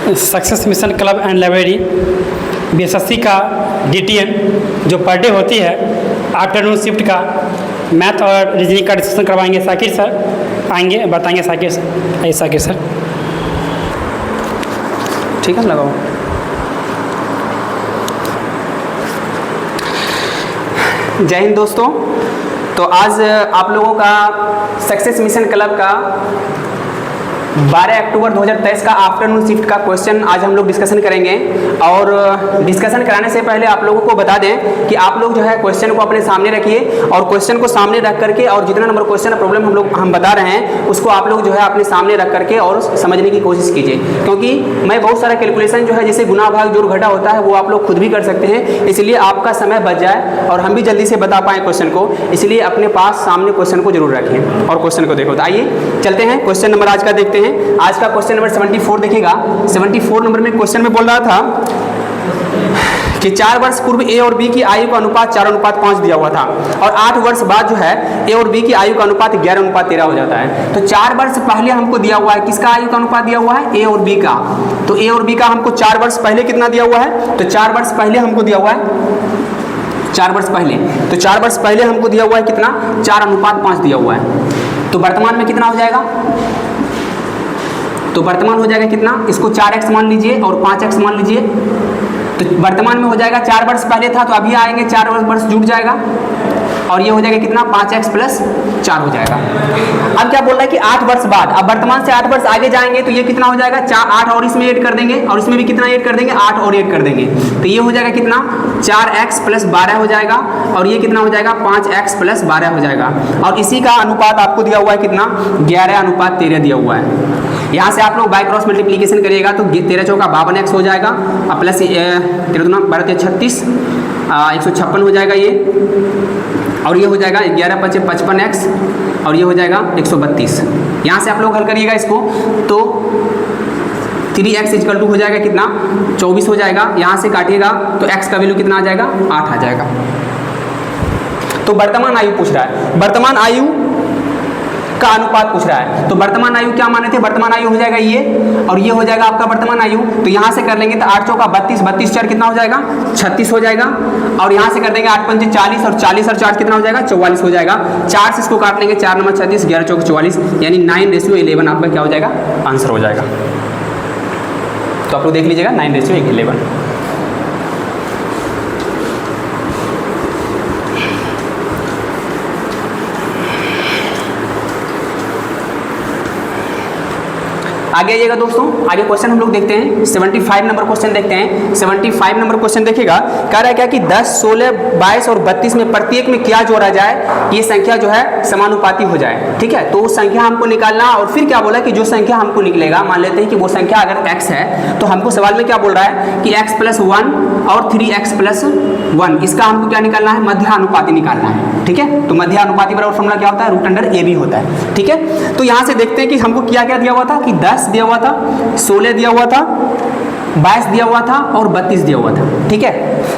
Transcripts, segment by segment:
Success mission club and library BSSC का डीटीएन जो per day होती है आफ्टरनून शिफ्ट का मैथ और रीजनिंग का डिस्कशन करवाएंगे। साकिर सर आएंगे, बताएंगे। साकिर सर आइए। साकिर सर ठीक है, लगाओ। जय हिंद दोस्तों। तो आज आप लोगों का सक्सेस मिशन क्लब का 12 अक्टूबर 2023 का आफ्टरनून शिफ्ट का क्वेश्चन आज हम लोग डिस्कशन करेंगे। और डिस्कशन कराने से पहले आप लोगों को बता दें कि आप लोग जो है क्वेश्चन को अपने सामने रखिए और क्वेश्चन को सामने रख करके और जितना नंबर क्वेश्चन प्रॉब्लम हम बता रहे हैं उसको आप लोग जो है अपने सामने रख करके और समझने की कोशिश कीजिए, क्योंकि मैं बहुत सारा कैलकुलेशन जो है जैसे गुना भाग जोड़ घटा होता है वो आप लोग खुद भी कर सकते हैं, इसलिए आपका समय बच जाए और हम भी जल्दी से बता पाएँ क्वेश्चन को, इसलिए अपने पास सामने क्वेश्चन को जरूर रखें और क्वेश्चन को देखो। तो आइए चलते हैं क्वेश्चन नंबर आज का देखते हैं। आज का क्वेश्चन नंबर 74 देखिएगा। 74 नंबर में क्वेश्चन में बोल रहा था कि 4 वर्ष पूर्व ए और बी की आयु का अनुपात 4:5 दिया हुआ था और 8 वर्ष बाद जो है ए और बी की आयु का अनुपात 11:13 हो जाता है। तो 4 वर्ष पहले हमको दिया हुआ है, किसका आयु का अनुपात दिया हुआ है? ए और बी का। तो ए और बी का हमको 4 वर्ष पहले कितना दिया हुआ है? तो 4 वर्ष पहले हमको दिया हुआ है 4 वर्ष पहले। तो 4 वर्ष पहले हमको दिया हुआ है कितना? 4:5 दिया हुआ है। तो वर्तमान में कितना हो जाएगा? तो वर्तमान हो जाएगा कितना? इसको 4x मान लीजिए और 5x मान लीजिए। तो वर्तमान में हो जाएगा 4 वर्ष पहले था तो अभी आएंगे 4 वर्ष जुड़ जाएगा और ये हो जाएगा कितना? 5x + 4 हो जाएगा। अब क्या बोल रहा है कि 8 वर्ष बाद, अब वर्तमान से 8 वर्ष आगे जाएंगे तो ये कितना हो जाएगा? 8 और इसमें ऐड कर देंगे और इसमें भी कितना ऐड कर देंगे? 8 और ऐड कर देंगे। तो ये हो जाएगा कितना? 4x + 12 हो जाएगा और ये कितना हो जाएगा? 5x + 12 हो जाएगा। और इसी का अनुपात आपको दिया हुआ है कितना? 11:13 दिया हुआ है। यहाँ से आप लोग बाय क्रॉस मल्टीप्लीकेशन करिएगा तो 13 चौका 52x हो जाएगा और प्लस 13 दूना 12 36 156 हो जाएगा ये, और ये हो जाएगा 11 × 5 = 55x और ये हो जाएगा 132। यहाँ से आप लोग हल करिएगा इसको तो 3x = हो जाएगा कितना? 24 हो जाएगा। यहाँ से काटिएगा तो x का वैल्यू कितना आ जाएगा? 8 आ जाएगा। तो वर्तमान आयु पूछ रहा है, वर्तमान आयु का अनुपात पूछ रहा है। तो वर्तमान आयु क्या माने थे? वर्तमान आयु हो जाएगा ये और ये हो जाएगा आपका वर्तमान आयु। तो यहाँ से कर लेंगे तो 8 चौका 32, 32 4 कितना हो जाएगा? 36 हो जाएगा। और यहाँ से कर देंगे 8 पंचे 40 और 40 और 4 कितना हो जाएगा? 44 हो जाएगा। 4 से इसको काट लेंगे, 4 9 36, 11 चौक 44, यानी 9:11 आपका क्या हो जाएगा? आंसर हो जाएगा। तो आप लोग देख लीजिएगा 9:11। आगे आइएगा दोस्तों, आगे क्वेश्चन हम लोग देखते हैं। 75 नंबर क्वेश्चन देखते हैं। 75 नंबर क्वेश्चन देखिएगा, कह रहा है क्या कि 10, 16, 22 और 32 में प्रत्येक में क्या जोड़ा जाए ये संख्या जो है समानुपाती हो जाए। ठीक है, तो उस संख्या हमको निकालना और फिर क्या बोला कि जो संख्या हमको निकलेगा, मान लेते हैं कि वो संख्या अगर x है तो हमको सवाल में क्या बोल रहा है कि x + 1 और 3x + 1, इसका हमको क्या निकालना है? मध्यानुपाती निकालना है। ठीक है, तो मध्यानुपाती बराबर फॉर्मूला क्या होता है? √AB होता है। ठीक है, तो यहाँ से देखते हैं कि हमको क्या क्या दिया हुआ था कि 10 दिया हुआ था, 16 दिया हुआ था, 22 दिया हुआ था और 32 दिया हुआ था। ठीक है,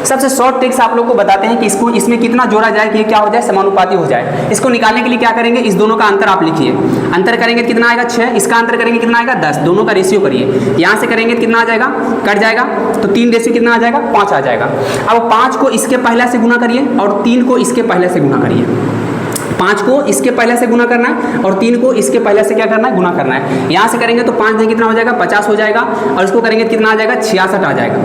सबसे शॉर्ट ट्रिक्स आप लोग को बताते हैं कि इसको इसमें कितना जोड़ा जाए कि ये क्या हो जाए? समानुपाती हो जाए। इसको निकालने के लिए क्या करेंगे? इस दोनों का अंतर आप लिखिए। अंतर करेंगे तो कितना आएगा? 6। इसका अंतर करेंगे कितना आएगा? 10। दोनों का रेशियो करिए। यहाँ से करेंगे कितना आ जाएगा? कट जाएगा तो 3 रेशियो कितना आ जाएगा? 5 आ जाएगा। अब 5 को इसके पहले से गुना करिए और 3 को इसके पहले से गुना करिए। 5 को इसके पहले से गुना करना है और 3 को इसके पहले से क्या करना है? गुना करना है। यहाँ से करेंगे तो 5 में कितना हो जाएगा? 50 हो जाएगा और इसको करेंगे कितना आ जाएगा? 66 आ जाएगा।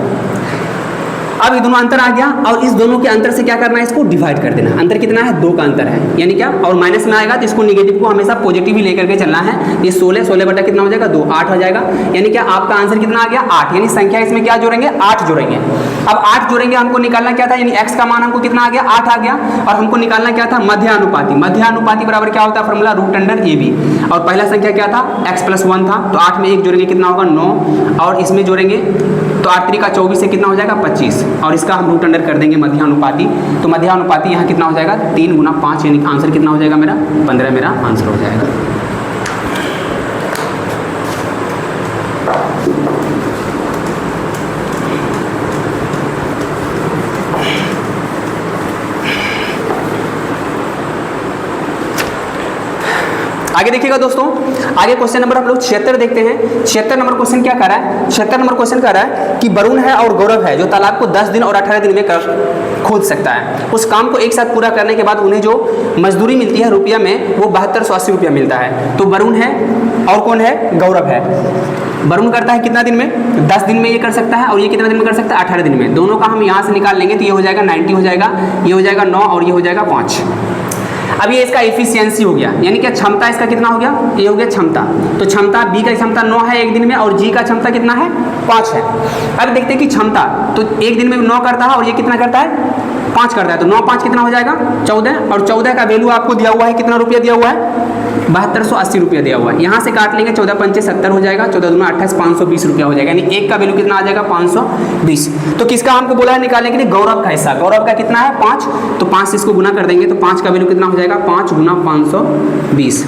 अब ये दोनों अंतर आ गया और इस दोनों के अंतर से क्या करना है? इसको डिवाइड कर देना। अंतर कितना है? 2 का अंतर है, यानी क्या? और माइनस में आएगा तो इसको निगेटिव को हमेशा पॉजिटिव ही लेकर के चलना है। ये 16 बटा कितना हो जाएगा? 2, 8 हो जाएगा। यानी क्या आपका आंसर कितना आ गया? 8। यानी संख्या इसमें क्या जोड़ेंगे? 8 जोड़ेंगे। अब 8 जोड़ेंगे, हमको निकालना क्या था? यानी x का मान हमको कितना आ गया? 8 आ गया। और हमको निकालना क्या था? मध्यानुपाती। मध्यानुपाती बराबर क्या होता है? Formula √AB। और पहला संख्या क्या था? x + 1 था, तो 8 में 1 जोड़ेंगे कितना होगा? 9। और इसमें जोड़ेंगे तो 8 3 का 24 से कितना हो जाएगा? 25। और इसका हम √अंडर कर देंगे मध्यानुपाती। तो मध्यानुपाती यहाँ कितना हो जाएगा? 3 × 5, यानी आंसर कितना हो जाएगा मेरा? 15 मेरा आंसर हो जाएगा। आगे देखिएगा दोस्तों, आगे क्वेश्चन नंबर हम लोग 76 देखते हैं। 76 नंबर क्वेश्चन क्या कर रहा है? 76 नंबर क्वेश्चन कर रहा है कि वरुण है और गौरव है जो तालाब को 10 दिन और 18 दिन में खोद सकता है। उस काम को एक साथ पूरा करने के बाद उन्हें जो मजदूरी मिलती है रुपया में, वो 7280 रुपया मिलता है। तो वरुण है और कौन है? गौरव है। वरुण करता है कितना दिन में? 10 दिन में ये कर सकता है, और ये कितना दिन में कर सकता है? 18 दिन में। दोनों का हम यहाँ से निकाल लेंगे तो ये हो जाएगा 90 हो जाएगा, ये हो जाएगा 9 और ये हो जाएगा 5। अब ये इसका एफिशिएंसी हो गया, यानी कि क्षमता इसका कितना हो गया? ये हो गया क्षमता। तो क्षमता बी का क्षमता 9 है एक दिन में, और जी का क्षमता कितना है? 5 है। अब देखते हैं कि क्षमता तो एक दिन में 9 करता है और ये कितना करता है? 5 करता है। तो 9 5 कितना हो जाएगा? 14, और 14 का वैल्यू आपको दिया हुआ है, कितना रुपया दिया हुआ है? 7280 रुपया दिया हुआ है। यहाँ से काट लेंगे, 14 पंचे 70 हो जाएगा, 14 दूना 28, 520 रुपया हो जाएगा, यानी एक का वैल्यू कितना आ जाएगा? 520। तो किसका हमको बोला है निकालने के लिए? गौरव का हिस्सा। गौरव का कितना है? 5। तो 5 से इसको गुना कर देंगे तो 5 का वैल्यू कितना हो जाएगा? 5 गुना 520।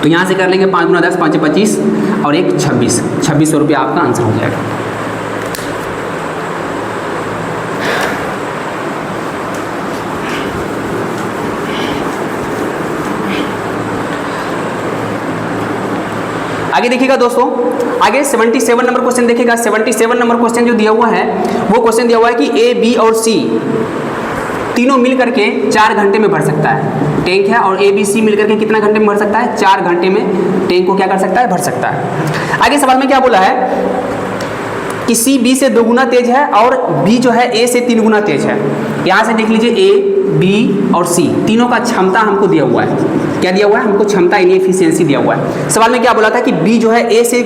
तो यहाँ से कर लेंगे 5 गुना 10, 5 25 और 1 26, 2600 रुपया आपका आंसर हो जाएगा। आगे देखिएगा दोस्तों, आगे 77 नंबर क्वेश्चन देखिएगा। 77 नंबर क्वेश्चन जो दिया हुआ है, वो क्वेश्चन दिया हुआ है कि ए, बी और सी तीनों मिल करके 4 घंटे में भर सकता है टैंक है, और ए, बी, सी मिल करके कितना घंटे में भर सकता है? 4 घंटे में टैंक को क्या कर सकता है? भर सकता है। आगे सवाल में क्या बोला है कि सी बी से 2 गुना तेज है और बी जो है ए से 3 गुना तेज है। यहाँ से देख लीजिए, ए, बी और सी तीनों का क्षमता हमको दिया हुआ है। क्या दिया हुआ है? हमको क्षमता यानी एफिशिएंसी दिया हुआ है। सवाल में क्या बोला था कि बी जो है ए से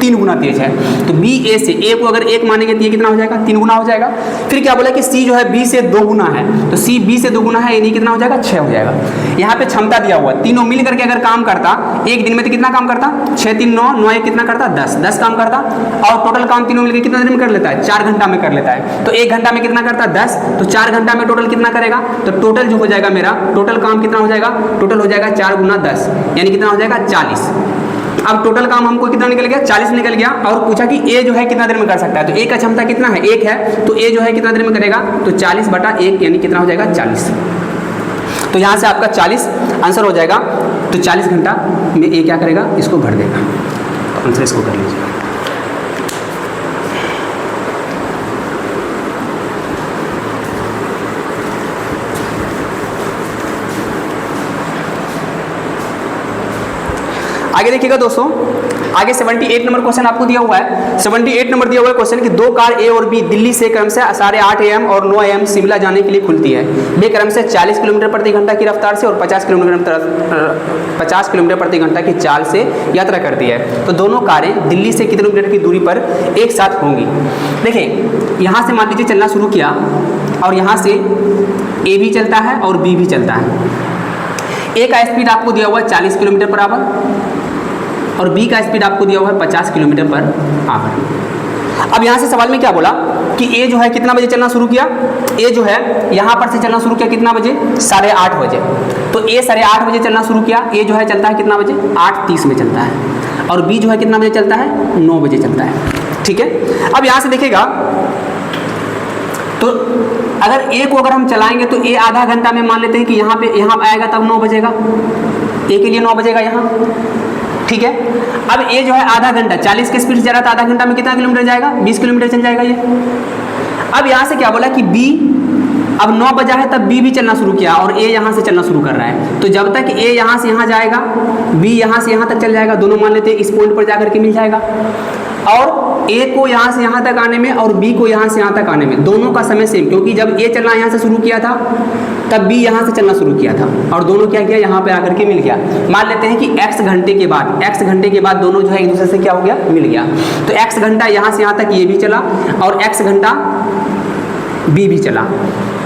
3 गुना तेज है। तो बी ए से, ए को अगर 1 मानेंगे तो ये कितना हो जाएगा? 3 गुना हो जाएगा। फिर क्या बोला कि सी जो है बी से 2 गुना है, तो सी बी से 2 गुना है, यानी कितना हो जाएगा? 6 हो जाएगा। यहाँ पे क्षमता दिया हुआ है, तीनों मिल करके अगर काम करता एक दिन में तो कितना काम करता? 6 3 9, 9 1 कितना करता? 10 काम करता, और टोटल काम तीनों मिलकर कितना देर में कर लेता है? 4 घंटा में कर लेता है। तो 1 घंटा में कितना करता? 10। तो 4 घंटा में टोटल कितना करेगा? तो टोटल जो हो जाएगा मेरा, टोटल काम कितना हो जाएगा? टोटल हो जाएगा 4 गुना 10, यानी कितना हो जाएगा? 40। अब टोटल काम हमको कितना निकल गया? 40 निकल गया। और पूछा कि ए जो है कितना देर में कर सकता है, तो ए का क्षमता कितना है? 1 है। तो ए जो है कितना देर में करेगा? तो 40/1, यानी कितना हो जाएगा? 40। तो यहाँ से आपका 40 आंसर हो जाएगा। तो 40 घंटा में ए क्या करेगा? इसको भर देगा। तो आंसर इसको कर लीजिए। आगे देखिएगा दोस्तों, आगे 78 नंबर क्वेश्चन आपको दिया हुआ है। 78 नंबर दिया हुआ है क्वेश्चन कि 2 कार ए और बी दिल्ली से क्रम से 8:30 AM और 9 AM शिमला जाने के लिए खुलती है। वे क्रम से 40 किलोमीटर प्रति घंटा की रफ्तार से और 50 किलोमीटर प्रति घंटा की चाल से यात्रा करती है। तो दोनों कारें दिल्ली से कितने किलोमीटर की दूरी पर एक साथ होंगी? देखिए, यहाँ से मान लीजिए चलना शुरू किया, और यहाँ से ए भी चलता है और बी भी चलता है। ए का स्पीड आपको दिया हुआ है 40 किलोमीटर पर आवर, और बी का स्पीड आपको दिया हुआ है 50 किलोमीटर पर आवर। अब यहाँ से सवाल में क्या बोला कि ए जो है कितना बजे चलना शुरू किया? ए जो है यहाँ पर से चलना शुरू किया कितना बजे? 8:30 बजे। तो ए 8:30 बजे चलना शुरू किया। ए जो है चलता है कितना बजे? 8:30 में चलता है। और बी जो है कितना बजे चलता है? 9 बजे चलता है। ठीक है। अब यहाँ से देखिएगा, तो अगर ए को अगर हम चलाएंगे तो ए आधा घंटा में मान लेते हैं कि यहाँ आएगा तब 9 बजेगा। ए के लिए 9 बजेगा यहाँ। ठीक है। अब ए जो है आधा घंटा 40 की स्पीड से जा रहा था, आधा घंटा में कितना किलोमीटर जाएगा? 20 किलोमीटर चल जाएगा ये। अब यहाँ से क्या बोला कि बी, अब 9 बजा है तब बी भी चलना शुरू किया, और ए यहाँ से चलना शुरू कर रहा है। तो जब तक ए यहाँ से यहाँ जाएगा, बी यहाँ से यहाँ तक चल जाएगा। दोनों मान लेते हैं इस पॉइंट पर जाकर के मिल जाएगा। और ए को यहाँ से यहाँ तक आने में और बी को यहाँ से यहाँ तक आने में दोनों का समय सेम, क्योंकि जब ए चलना यहाँ से शुरू किया था तब बी यहाँ से चलना शुरू किया था, और दोनों क्या किया? यहाँ पे आकर के मिल गया। मान लेते हैं कि x घंटे के बाद दोनों जो है एक दूसरे से क्या हो गया? मिल गया। तो x घंटा यहाँ से यहाँ तक ये भी चला, और x घंटा बी भी चला।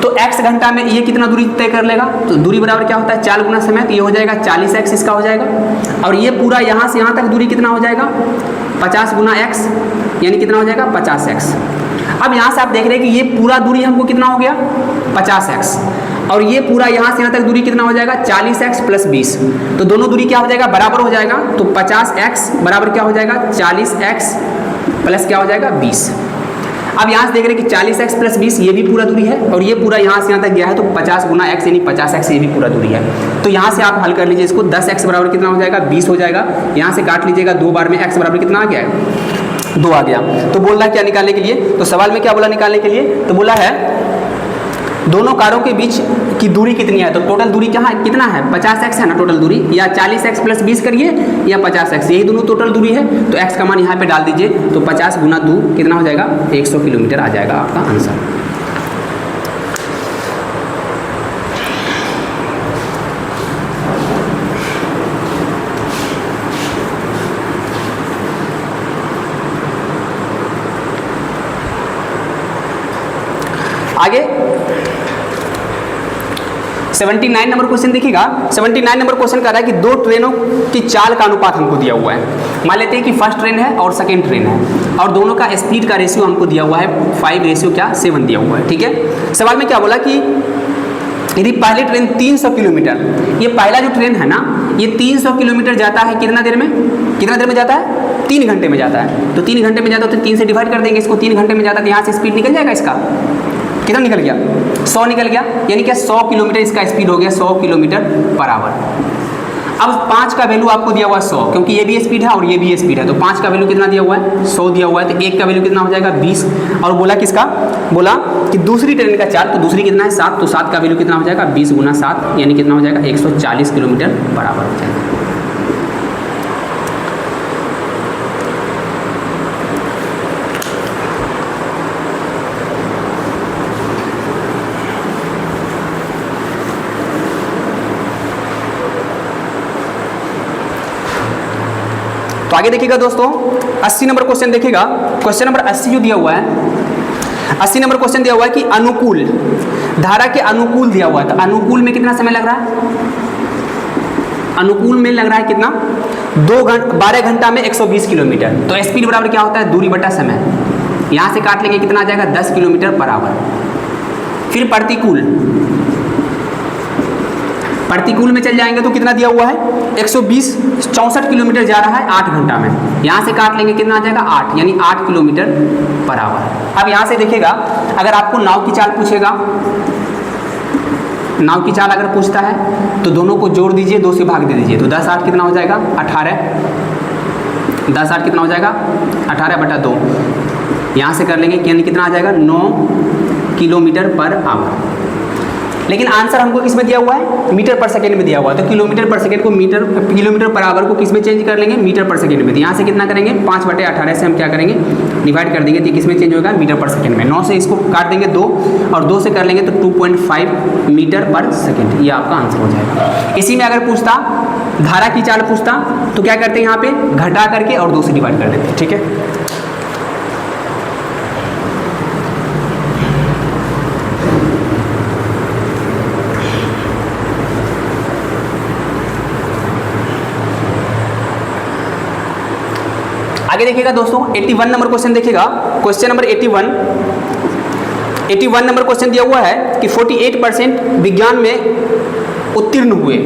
तो x घंटा में ये कितना दूरी तय कर लेगा? तो दूरी बराबर क्या होता है? 4 गुना समय, तो ये हो जाएगा 40x इसका हो जाएगा। और ये पूरा यहाँ से यहाँ तक दूरी कितना हो जाएगा? 50 गुना x, यानी कितना हो जाएगा? 50x। अब यहाँ से आप देख रहे हैं कि ये पूरा दूरी हमको कितना हो गया? 50x, और ये पूरा यहाँ से यहाँ तक दूरी कितना हो जाएगा? 40x + 20। तो दोनों दूरी क्या हो जाएगा? बराबर हो जाएगा। तो 50x बराबर क्या हो जाएगा? 40x प्लस क्या हो जाएगा? 20। अब यहाँ से देख रहे हैं कि 40x प्लस 20 ये भी पूरा दूरी है, और ये पूरा यहाँ से यहाँ तक गया है, तो 50 गुना x यानी 50x ये भी पूरा दूरी है। तो यहाँ से आप हल कर लीजिए इसको, 10x बराबर कितना हो जाएगा, 20 हो जाएगा। यहाँ से काट लीजिएगा, 2 बार में x बराबर कितना आ गया है, 2 आ गया। तो बोल रहा है क्या निकालने के लिए, तो सवाल में क्या बोला निकालने के लिए, तो बोला है दोनों कारों के बीच की दूरी कितनी है, तो टोटल दूरी क्या है, कितना है, 50x है ना टोटल दूरी, या 40x प्लस 20 करिए या 50x, यही दोनों टोटल दूरी है। तो x का मान यहाँ पे डाल दीजिए, तो 50 गुना 2 कितना हो जाएगा, 100 किलोमीटर आ जाएगा आपका आंसर। आगे 79 नंबर क्वेश्चन देखिएगा। 79 नंबर क्वेश्चन कह रहा है कि दो ट्रेनों की चाल का अनुपात हमको दिया हुआ है। मान लेते हैं कि फर्स्ट ट्रेन है और सेकंड ट्रेन है, और दोनों का स्पीड का रेशियो हमको दिया हुआ है 5:7 दिया हुआ है। ठीक है, सवाल में क्या बोला कि यदि पहली ट्रेन 300 किलोमीटर, ये पहला जो ट्रेन है ना, ये 300 किलोमीटर जाता है कितना देर में जाता है, 3 घंटे में जाता है। तो 3 घंटे में जाता है तो 3 से डिवाइड कर देंगे इसको, 3 घंटे में जाता है तो यहाँ से स्पीड निकल जाएगा इसका, कितना निकल गया, 100 निकल गया, यानी क्या 100 किलोमीटर इसका स्पीड हो गया, 100 किलोमीटर पर आवर। अब 5 का वैल्यू आपको दिया हुआ है 100, क्योंकि ये भी स्पीड है और ये भी स्पीड है, तो 5 का वैल्यू कितना दिया हुआ है, 100 दिया हुआ है, तो 1 का वैल्यू कितना हो जाएगा, 20। और बोला किसका, बोला कि दूसरी ट्रेन का चाल, तो दूसरी कितना है 7, तो 7 का वैल्यू कितना हो जाएगा, 20 गुना 7 यानी कितना हो जाएगा, 140 किलोमीटर बराबर हो जाएगा। तो आगे देखिएगा दोस्तों, 80 नंबर क्वेश्चन देखिएगा। क्वेश्चन नंबर 80 जो दिया हुआ है, 80 नंबर क्वेश्चन दिया हुआ है कि अनुकूल धारा के अनुकूल दिया हुआ है, तो अनुकूल में कितना समय लग रहा है, अनुकूल में लग रहा है कितना, 12 घंटा में 120 किलोमीटर। तो स्पीड बराबर क्या होता है, दूरी बटा समय, यहाँ से काट लेंगे कितना आ जाएगा, 10 किलोमीटर पर आवर। फिर प्रतिकूल में चल जाएंगे तो कितना दिया हुआ है, 64 किलोमीटर जा रहा है 8 घंटा में, यहाँ से काट लेंगे कितना आ जाएगा, 8 यानी 8 किलोमीटर पर आवर। अब यहाँ से देखिएगा, अगर आपको नाव की चाल पूछेगा, नाव की चाल अगर पूछता है तो दोनों को जोड़ दीजिए, 2 से भाग दे दीजिए, तो 10 8 कितना हो जाएगा, 18, 10 8 कितना हो जाएगा, 18 बटा 2, यहाँ से कर लेंगे यानी कितना आ जाएगा, 9 किलोमीटर पर आवर। लेकिन आंसर हमको किस में दिया हुआ है, मीटर पर सेकंड में दिया हुआ है, तो किलोमीटर पर सेकंड को किलोमीटर पर आवर को किस में चेंज कर लेंगे, मीटर पर सेकंड में। तो यहाँ से कितना करेंगे, 5/18 से हम क्या करेंगे, डिवाइड कर देंगे, तो किस में चेंज होगा, मीटर पर सेकंड में। 9 से इसको काट देंगे 2, और 2 से कर लेंगे तो 2.5 मीटर पर सेकंड, ये आपका आंसर हो जाएगा। इसी में अगर पूछता धारा की चाल पूछता तो क्या करते हैं, यहाँ पे घटा करके और 2 से डिवाइड कर देते हैं। ठीक है, आगे देखिएगा दोस्तों, 81 नंबर क्वेश्चन देखिएगा। क्वेश्चन नंबर 81 नंबर क्वेश्चन दिया हुआ है कि 48% विज्ञान में उत्तीर्ण हुए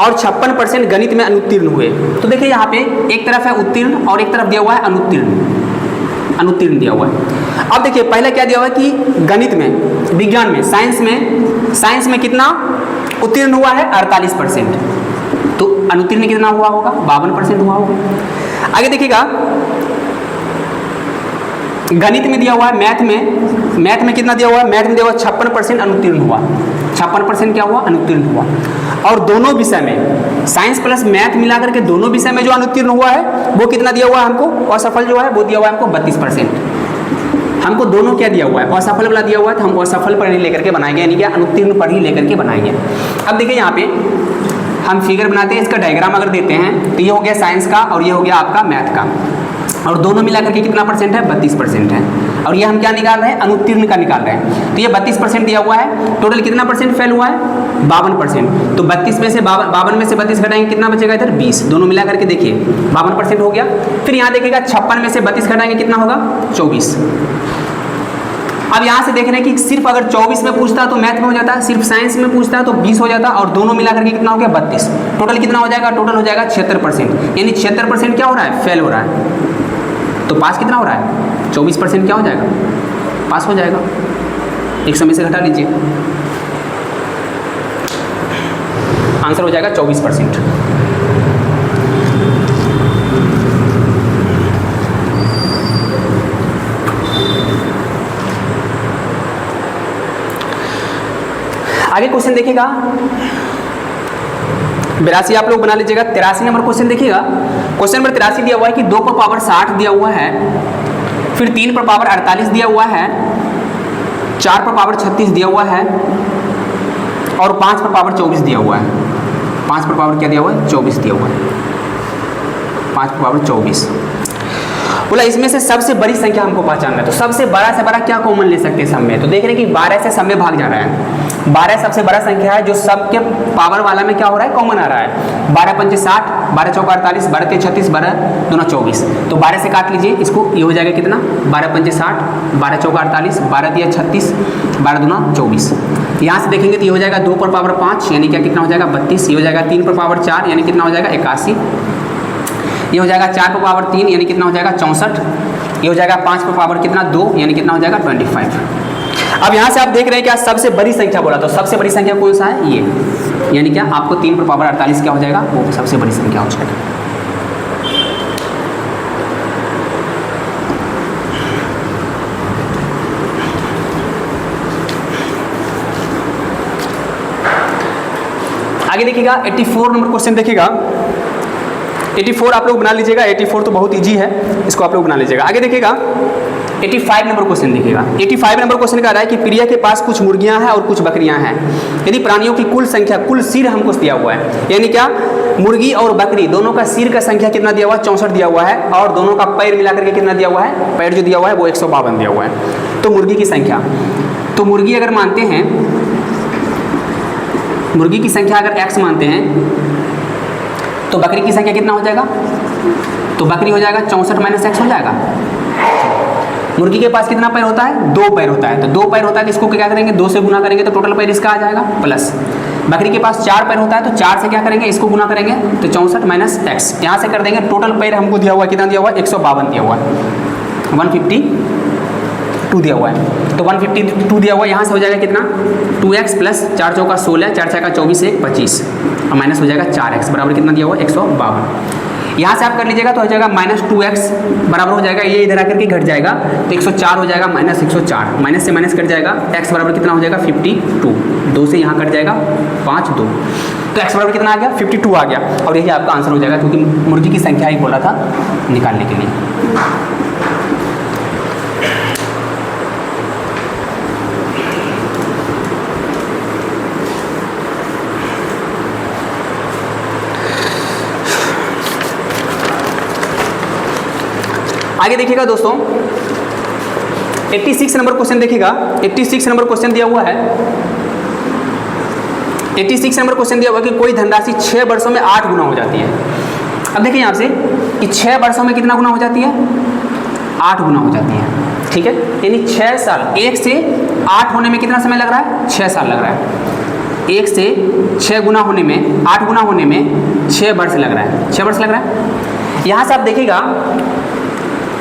और 56% गणित में अनुत्तीर्ण हुए। तो देखिए यहाँ पे एक तरफ है उत्तीर्ण और एक तरफ दिया हुआ है अनुत्तीर्ण दिया हुआ है। अब देखिए पहले क्या दिया हुआ है कि गणित में, विज्ञान में, साइंस में कितना उत्तीर्ण हुआ है, 48%, तो अनुत्तीर्ण कितना हुआ होगा, 52% हुआ होगा। आगे देखिएगा, गणित में दिया हुआ है, मैथ में कितना दिया हुआ है, मैथ में दिया हुआ 56% अनुत्तीर्ण हुआ, 56% क्या हुआ, अनुत्तीर्ण हुआ। और दोनों विषय में, साइंस प्लस मैथ मिलाकर के दोनों विषय में जो अनुत्तीर्ण हुआ है वो कितना दिया हुआ है हमको, असफल जो है वो दिया हुआ है हमको 32%। हमको दोनों क्या दिया हुआ है, असफल वाला दिया हुआ है, तो हम असफल पर ही लेकर के बनाएंगे, यानी क्या अनुत्तीर्ण पर ही लेकर के बनाएंगे। अब देखिए यहाँ पे हम फिगर बनाते हैं, इसका डायग्राम अगर देते हैं तो ये हो गया साइंस का और ये हो गया आपका मैथ का, और दोनों मिला करके कितना परसेंट है, 32% है। और ये हम क्या निकाल रहे हैं, अनुत्तीर्ण का निकाल रहे हैं। तो ये 32% दिया हुआ है, टोटल कितना परसेंट फेल हुआ है, 52%। तो 52 में से 32 घटाएंगे कितना बचेगा, इधर 20, दोनों मिला करके देखिए 52% हो गया। फिर यहाँ देखिएगा 56 में से 32 घटाएंगे कितना होगा, 24। अब यहाँ से देख रहे हैं कि सिर्फ अगर 24 में पूछता तो मैथ में हो जाता, सिर्फ साइंस में पूछता है तो 20 हो जाता, और दोनों मिला करके कितना हो गया, 32। टोटल कितना हो जाएगा, टोटल हो जाएगा 76%, यानी 76% क्या हो रहा है, फेल हो रहा है। तो पास कितना हो रहा है, 24% क्या हो जाएगा, पास हो जाएगा। 100 में से घटा लीजिए, आंसर हो जाएगा 24%। आगे क्वेश्चन देखिएगा 82 आप लोग बना लीजिएगा। 83 नंबर क्वेश्चन देखिएगा। क्वेश्चन नंबर 83 दिया हुआ है कि 2 पर पावर 60 दिया हुआ है, फिर 3 पर पावर 48 दिया हुआ है, 4 पर पावर 36 दिया हुआ है और 5 पर पावर 24 दिया हुआ है। 5 पर पावर क्या दिया हुआ है, 24 दिया हुआ है। 5 पर पावर 24 बोला इसमें से सबसे बड़ी संख्या हमको पहचानना है। तो सबसे बड़ा से बड़ा क्या कॉमन ले सकते हैं सब में, तो देख रहे हैं कि 12 से सब में भाग जा रहा है। 12 सबसे बड़ा संख्या है जो सबके पावर वाला में क्या हो रहा है, कॉमन आ रहा है। 12 पंचे 60, 12 चौका 48, 12 तेज 36, 12 दूना 24। तो 12 से काट लीजिए इसको, ये हो जाएगा कितना, 12 पंचे 60, 12 चौका 48, 12 दिया 36, 12 दूना 24। यहाँ से देखेंगे तो ये हो जाएगा 2 पर पावर 5 यानी क्या कितना हो जाएगा 32। ये हो जाएगा 3 पर पावर 4 यानी कितना हो जाएगा 81। ये हो जाएगा 4 पर पावर 3 यानी कितना हो जाएगा 64। ये हो जाएगा 5 पर पावर कितना 2 यानी कितना हो जाएगा 25। अब यहाँ से आप देख रहे हैं क्या सबसे बड़ी संख्या बोला, तो सबसे बड़ी संख्या कौन सा है, ये, यानी क्या आपको 3 पर पावर 48 क्या हो जाएगा, वो सबसे बड़ी संख्या हो जाएगा। आगे देखिएगा 84 नंबर क्वेश्चन देखिएगा। 84 आप लोग बना लीजिएगा। 84 तो बहुत इजी है, इसको आप लोग बना लीजिएगा। आगे देखिएगा 85 नंबर क्वेश्चन देखिएगा। 85 नंबर क्वेश्चन कह रहा है कि प्रिया के पास कुछ मुर्गियां हैं और कुछ बकरियां हैं। यदि प्राणियों की कुल संख्या, कुल सिर हमको दिया हुआ है, यानी क्या मुर्गी और बकरी दोनों का सिर का संख्या कितना दिया हुआ है, 64 दिया हुआ है, और दोनों का पैर मिलाकर के कितना दिया हुआ है, पैर जो दिया हुआ है वो 152 दिया हुआ है। तो मुर्गी की संख्या, तो मुर्गी अगर मानते हैं, मुर्गी की संख्या अगर x मानते हैं तो बकरी की संख्या कितना हो जाएगा, तो बकरी हो जाएगा 64 माइनस x हो जाएगा। मुर्गी के पास कितना पैर होता है, 2 पैर होता है, तो 2 पैर होता है तो इसको क्या करेंगे, 2 से गुना करेंगे तो टोटल पैर इसका आ जाएगा प्लस। बकरी के पास 4 पैर होता है तो 4 से क्या करेंगे, इसको गुना करेंगे तो 64 माइनस x, यहाँ से कर देंगे। टोटल पैर हमको दिया हुआ कितना दिया हुआ है, 152 दिया हुआ है, 152 दिया हुआ है। तो 152 दिया हुआ है, यहाँ से हो जाएगा कितना 2x प्लस 4 चौका 16, 4 छक्का 24, 1 25 और माइनस हो जाएगा 4x बराबर कितना दिया हुआ है 152। यहाँ से आप कर लीजिएगा तो हो जाएगा माइनस 2x बराबर हो जाएगा, ये इधर आकर के घट जाएगा तो 104 हो जाएगा माइनस 104, माइनस से माइनस कट जाएगा, x बराबर कितना हो जाएगा 52, 2 से यहाँ कट जाएगा 5 2, तो x बराबर कितना आ गया 52 आ गया। और यही आपका आंसर हो जाएगा, क्योंकि मुर्गी की संख्या ही बोला था निकालने के लिए। आगे देखिएगा दोस्तों 86 नंबर क्वेश्चन देखिएगा। 86 नंबर क्वेश्चन दिया हुआ है। 86 नंबर क्वेश्चन दिया हुआ है कि कोई धनराशि 6 वर्षों में 8 गुना हो जाती है। अब देखिए यहाँ से कि 6 वर्षों में कितना गुना हो जाती है, 8 गुना हो जाती है, ठीक है। यानी 6 साल, 1 से 8 होने में कितना समय लग रहा है, 6 साल लग रहा है। 1 से 6 गुना होने में, 8 गुना होने में 6 वर्ष लग रहा है, 6 वर्ष लग रहा है। यहाँ से आप देखिएगा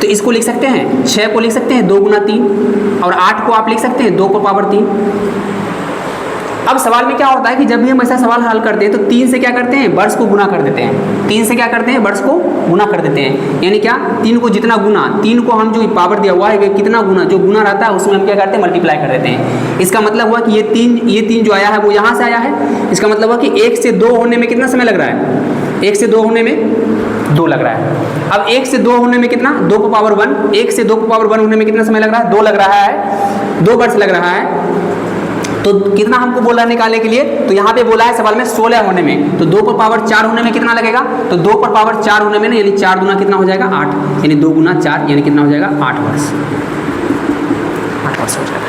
तो इसको लिख सकते हैं, 6 को लिख सकते हैं 2 गुना 3 और 8 को आप लिख सकते हैं 2 को पावर 3। अब सवाल में क्या होता है कि जब भी हम ऐसा सवाल हल करते हैं तो 3 से क्या करते हैं, वर्ष को गुना कर देते हैं। 3 से क्या करते हैं, वर्ष को गुना कर देते हैं, यानी क्या 3 को जितना गुना, 3 को हम जो पावर दिया हुआ है कितना गुना, जो गुना रहता है उसमें हम क्या करते हैं, मल्टीप्लाई कर देते हैं। इसका मतलब हुआ कि ये 3 जो आया है वो यहाँ से आया है। इसका मतलब हुआ कि 1 से 2 होने में कितना समय लग रहा है, 1 से 2 होने में 2 लग रहा है। अब 1 से 2 होने में कितना, 2 को पावर 1, 1 से 2 को पावर 1 होने में कितना समय लग रहा है, 2 लग रहा है, 2 वर्ष लग रहा है। तो कितना हमको बोला निकालने के लिए, तो यहाँ पे बोला है सवाल में 16 होने में, तो 2 पर पावर 4 होने में कितना लगेगा, तो 2 पर पावर 4 होने में ना, यानी 4 गुना कितना हो जाएगा 8, यानी 2 गुना 4 यानी कितना हो जाएगा 8 वर्ष, 8 वर्ष हो जाएगा।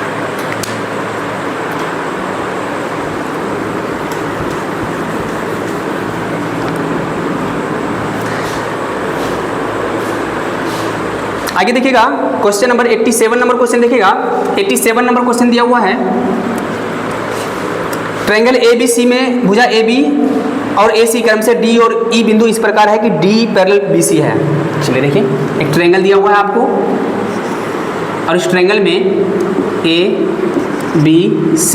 आगे देखिएगा क्वेश्चन नंबर 87 नंबर क्वेश्चन देखिएगा। 87 नंबर क्वेश्चन दिया हुआ है, ट्रायंगल ABC में भुजा AB और AC क्रम से D और E बिंदु इस प्रकार है कि D पैरेलल BC है। चलिए देखिए, एक ट्रायंगल दिया हुआ है आपको, और इस ट्रायंगल में ABC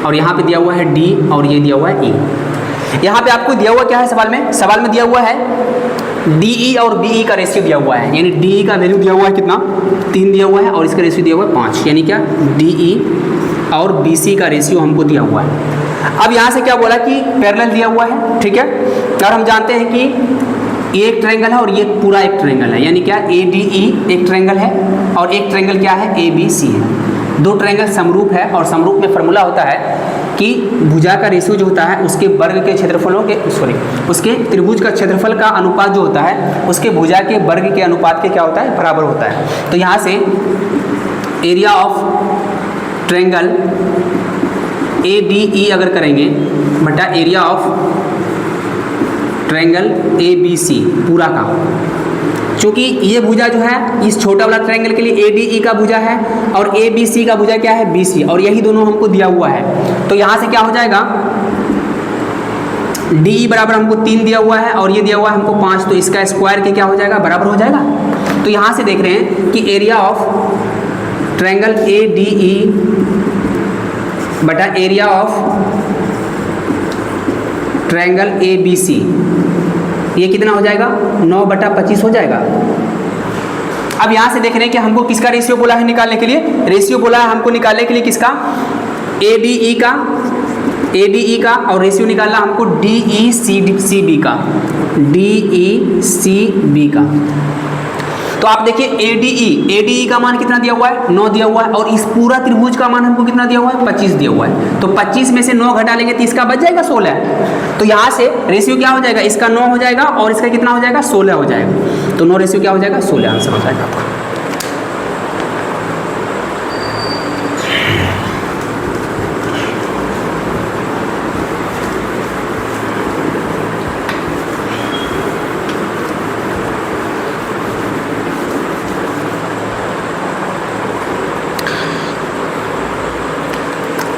और यहाँ पे दिया हुआ है D और ये दिया हुआ है E। यहाँ पे आपको दिया हुआ क्या है सवाल में? सवाल में दिया हुआ है DE और BE का रेशियो दिया हुआ है, यानी DE का वैल्यू दिया हुआ है कितना? 3 दिया हुआ है और इसका रेशियो दिया हुआ है 5, यानी क्या DE और BC का रेशियो हमको दिया हुआ है। अब यहाँ से क्या बोला कि पैरेलल दिया हुआ है, ठीक है। और हम जानते हैं कि ये एक ट्रायंगल है और ये पूरा एक ट्रायंगल है, यानी क्या ADE एक ट्रायंगल है और एक ट्रायंगल क्या है? ABC है। दो ट्रायंगल समरूप है और समरूप में फॉर्मूला होता है कि भुजा का रेशियो जो होता है उसके वर्ग के क्षेत्रफलों के उसके त्रिभुज का क्षेत्रफल का अनुपात जो होता है उसके भुजा के वर्ग के अनुपात के क्या होता है? बराबर होता है। तो यहाँ से एरिया ऑफ ट्रायंगल ADE अगर करेंगे बटा एरिया ऑफ ट्रायंगल ABC पूरा का, क्योंकि ये भुजा जो है इस छोटा वाला ट्रायंगल के लिए ADE का भुजा है और ABC का भुजा क्या है? BC, और यही दोनों हमको दिया हुआ है। तो यहाँ से क्या हो जाएगा? DE बराबर हमको 3 दिया हुआ है और ये दिया हुआ है हमको 5, तो इसका स्क्वायर के क्या हो जाएगा? बराबर हो जाएगा। तो यहाँ से देख रहे हैं कि एरिया ऑफ ट्रायंगल ADE बटा एरिया ऑफ ट्रायंगल ABC ये कितना हो जाएगा? 9/25 हो जाएगा। अब यहाँ से देख रहे हैं कि हमको किसका रेशियो बोला है निकालने के लिए? रेशियो बोला है हमको निकालने के लिए किसका? ADE का और रेशियो निकालना हमको DECB का। तो आप देखिए ADE का मान कितना दिया हुआ है? 9 दिया हुआ है और इस पूरा त्रिभुज का मान हमको कितना दिया हुआ है? 25 दिया हुआ है। तो 25 में से 9 घटा लेंगे तो इसका बच जाएगा 16। तो यहाँ से रेशियो क्या हो जाएगा? इसका 9 हो जाएगा और इसका कितना हो जाएगा? 16 हो जाएगा। तो 9 रेशियो क्या हो जाएगा? 16 आंसर हो जाएगा आपका।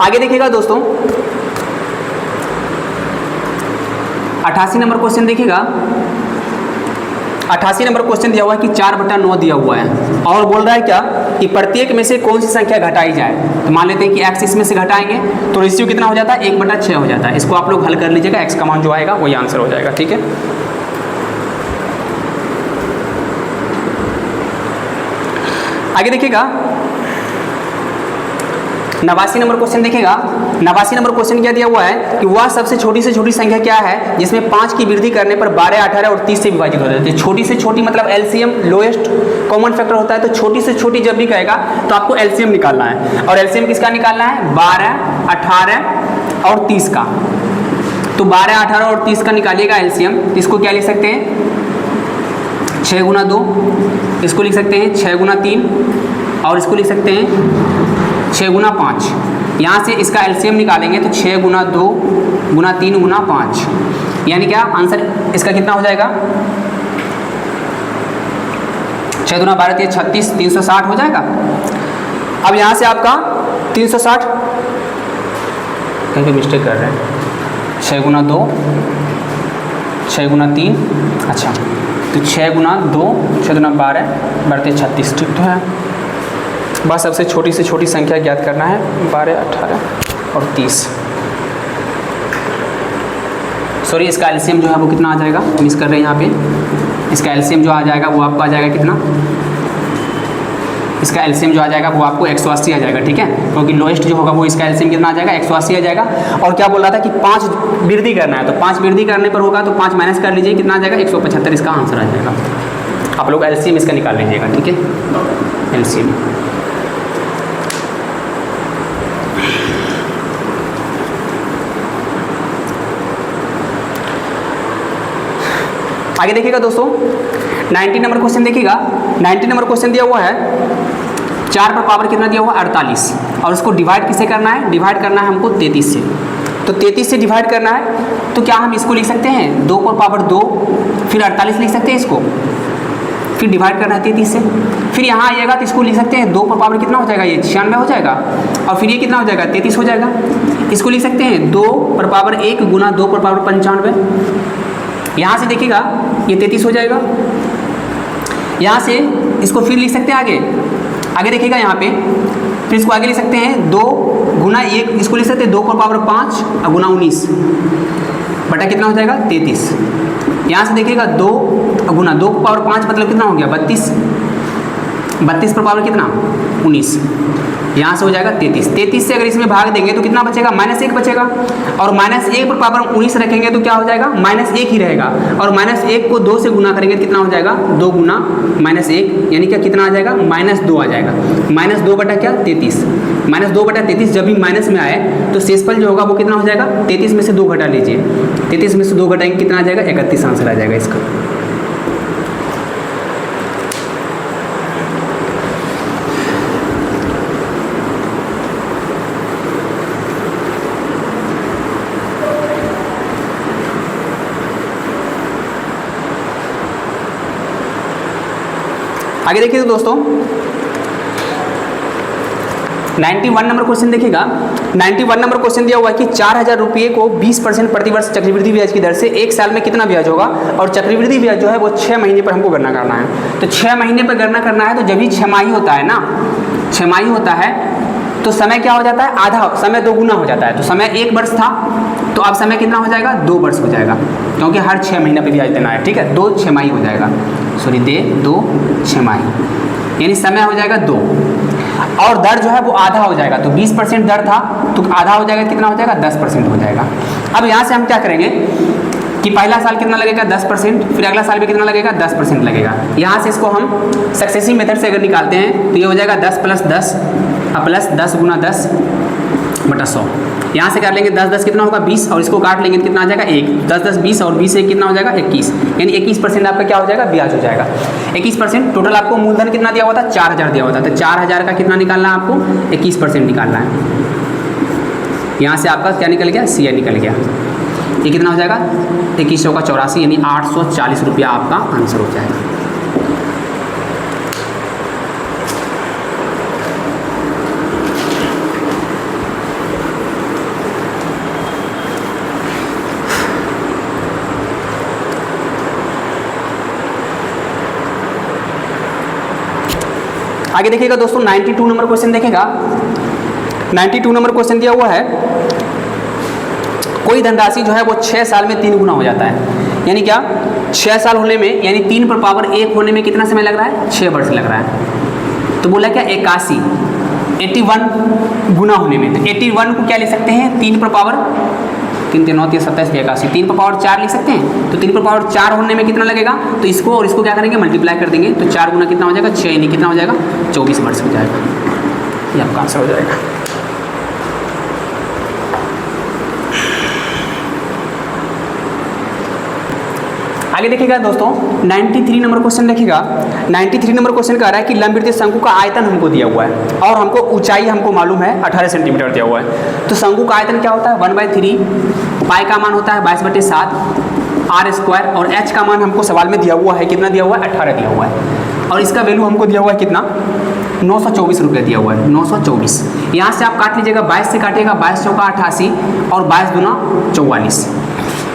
आगे देखिएगा दोस्तों, 88 नंबर क्वेश्चन देखिएगा। 88 नंबर क्वेश्चन दिया हुआ है कि 4/9 दिया हुआ है और बोल रहा है क्या कि प्रत्येक में से कौन सी संख्या घटाई जाए। तो मान लेते हैं कि x इसमें से घटाएंगे तो रेशियो कितना हो जाता है? 1/6 हो जाता है। इसको आप लोग हल कर लीजिएगा, x का मान जो आएगा वही आंसर हो जाएगा, ठीक है। आगे देखिएगा 89 नंबर क्वेश्चन देखिएगा। 89 नंबर क्वेश्चन क्या दिया हुआ है कि वह सबसे छोटी से छोटी संख्या क्या है जिसमें 5 की वृद्धि करने पर 12, 18 और 30 से विभाजित हो जाती है। छोटी से छोटी मतलब एलसीएम लोएस्ट कॉमन फैक्टर होता है। तो छोटी से छोटी जब भी कहेगा तो आपको एलसीएम निकालना है, और एलसीएम किसका निकालना है? 12, 18 और 30 का। तो 12, 18 और 30 का निकालिएगा एलसीएम। इसको क्या लिख सकते हैं? 6 गुना 2, इसको लिख सकते हैं 6 गुना 3 और इसको लिख सकते हैं 6 गुना 5। यहाँ से इसका एलसीएम निकालेंगे तो 6 गुना 2 गुना 3 गुना 5, यानी क्या आंसर इसका कितना हो जाएगा? 6 गुना 12 36, 360 हो जाएगा। अब यहाँ से आपका 360 कहीं पे मिस्टेक कर रहे हैं। 6 गुना 2, 6 गुना 3, अच्छा तो 6 गुना 2, 6 गुना 12 बढ़ते 36, ठीक तो है। बस सबसे छोटी से छोटी संख्या ज्ञात करना है, 12, 18 और 30। सॉरी, इसका एलसीएम जो है वो कितना आ जाएगा? मिस कर रहे हैं यहाँ पे। इसका एलसीएम जो आ जाएगा वो आपको आ जाएगा कितना? इसका एलसीएम जो आ जाएगा वो आपको 180 आ जाएगा, ठीक है। क्योंकि लोएस्ट जो होगा वो इसका एलसीएम कितना आ जाएगा? 180 आ जाएगा। और क्या बोल रहा था कि 5 वृद्धि करना है, तो 5 वृद्धि करने पर होगा तो 5 माइनस कर लीजिए, कितना आ जाएगा? 175 इसका आंसर आ जाएगा। आप लोग एलसीएम इसका निकाल लीजिएगा, ठीक है। एलसीएम आगे देखिएगा दोस्तों, 90 नंबर क्वेश्चन देखिएगा। 90 नंबर क्वेश्चन दिया हुआ है 4 पर पावर कितना दिया हुआ है? 48, और उसको डिवाइड किससे करना है? डिवाइड करना है हमको 33 से। तो 33 से डिवाइड करना है तो क्या हम इसको लिख सकते हैं 2 पर पावर 2, फिर 48 लिख सकते हैं इसको, फिर डिवाइड करना है 33 से। फिर यहाँ आइएगा तो इसको लिख सकते हैं 2 पर पावर कितना हो जाएगा? ये 96 हो जाएगा, और फिर ये कितना हो जाएगा? 33 हो जाएगा। इसको लिख सकते हैं 2 पर पावर 1 गुना 2 पर पावर 95। यहाँ से देखिएगा ये 33 हो जाएगा। यहाँ से इसको फिर लिख सकते हैं आगे आगे देखिएगा यहाँ पे, फिर इसको आगे लिख सकते हैं 2 गुना 1, इसको लिख सकते हैं 2 की पावर 5 और गुना 19 बटा कितना हो जाएगा 33। यहाँ से देखिएगा 2 गुना 2 की पावर 5 मतलब कितना हो गया 32, 32 पर पावर कितना 19, यहाँ से हो जाएगा 33। 33 से अगर इसमें भाग देंगे तो कितना बचेगा -1 बचेगा, और -1 पर पावर 19 रखेंगे तो क्या हो जाएगा -1 ही रहेगा, और -1 को 2 से गुना करेंगे तो कितना हो जाएगा 2 गुना -1 यानी क्या कितना आ जाएगा -2 आ जाएगा। -2 बटा क्या 33, -2 बटा 33 जब भी माइनस में आए तो शेषफल जो होगा वो कितना हो जाएगा 33 में से 2 घटा लीजिए, 33 में से 2 घटाएंगे कितना आ जाएगा 31 आंसर आ जाएगा इसका। आगे देखिए तो दोस्तों 91 नंबर क्वेश्चन देखिएगा। 91 नंबर क्वेश्चन दिया हुआ है कि 4000 रुपये को 20% प्रतिवर्ष चक्रवृद्धि ब्याज की दर से 1 साल में कितना ब्याज होगा, और चक्रवृद्धि ब्याज जो है वो 6 महीने पर हमको गणना करना है। तो 6 महीने पर गणना करना है तो जब भी छमाही होता है ना, छमाही होता है तो समय क्या हो जाता है आधा, समय 2 गुना हो जाता है। तो समय 1 वर्ष था तो अब समय कितना हो जाएगा 2 वर्ष हो जाएगा, क्योंकि हर 6 महीने पर ब्याज देना है। ठीक है, 2 छमाही हो जाएगा, सॉरी 2 छमाही यानी समय हो जाएगा 2, और दर जो है वो आधा हो जाएगा। तो 20% दर था तो आधा हो जाएगा, कितना हो जाएगा 10% हो जाएगा। अब यहाँ से हम क्या करेंगे कि पहला साल कितना लगेगा 10%, फिर अगला साल भी कितना लगेगा 10% लगेगा। यहाँ से इसको हम सक्सेसिव मेथड से अगर निकालते हैं तो ये हो जाएगा 10 + 10 प्लस 10 गुना 10 बटा 100। यहाँ से कर लेंगे 10 10 कितना होगा 20, और इसको काट लेंगे तो कितना आ जाएगा 1, 10 10 20 और 20 1 कितना हो जाएगा 21, यानी 21% आपका क्या हो जाएगा ब्याज हो जाएगा 21%। टोटल आपको मूलधन कितना दिया हुआ था 4000 दिया हुआ था, तो 4000 का कितना निकालना है आपको 21% निकालना है। यहाँ से आपका क्या निकल गया CI निकल गया, ये कितना हो जाएगा 2100 का 84 यानी 840 रुपया आपका आंसर हो जाएगा। आगे देखिएगा दोस्तों 92 नंबर क्वेश्चन देखेगा। 92 नंबर क्वेश्चन दिया हुआ है, कोई धनराशि जो है वो 6 साल में 3 गुना हो जाता है। यानी क्या 6 साल होने में, यानी 3 पर पावर 1 होने में कितना समय लग रहा है 6 वर्ष लग रहा है। तो बोला क्या 81 गुना होने में, तो 81 को क्या लिख सकते हैं 3 पर पावर 3 3 9 3 27 81, 3 पर पावर 4 लिख सकते हैं। तो 3 पर पावर 4 होने में कितना लगेगा, तो इसको और इसको क्या करेंगे मल्टीप्लाई कर देंगे, तो 4 गुना कितना हो जाएगा 6, यानी कितना हो जाएगा 24 वर्ष हो जाएगा। ये आपका आंसर हो जाएगा। आगे देखिएगा दोस्तों 93 नंबर क्वेश्चन देखिएगा। 93 नंबर क्वेश्चन कह रहा है कि लंबवृत्तीय शंकु का आयतन हमको दिया हुआ है और हमको ऊंचाई हमको मालूम है 18 सेंटीमीटर दिया हुआ है। तो शंकु का आयतन क्या होता है 1/3, पाई का मान होता है 22/7 r², और h का मान हमको सवाल में दिया हुआ है कितना दिया हुआ है 18 दिया हुआ है, और इसका वैल्यू हमको दिया हुआ है कितना 924 रुपये दिया हुआ है 924। यहाँ से आप काट लीजिएगा 22 से काटिएगा 22 चौका 88 और 22 दूना 44।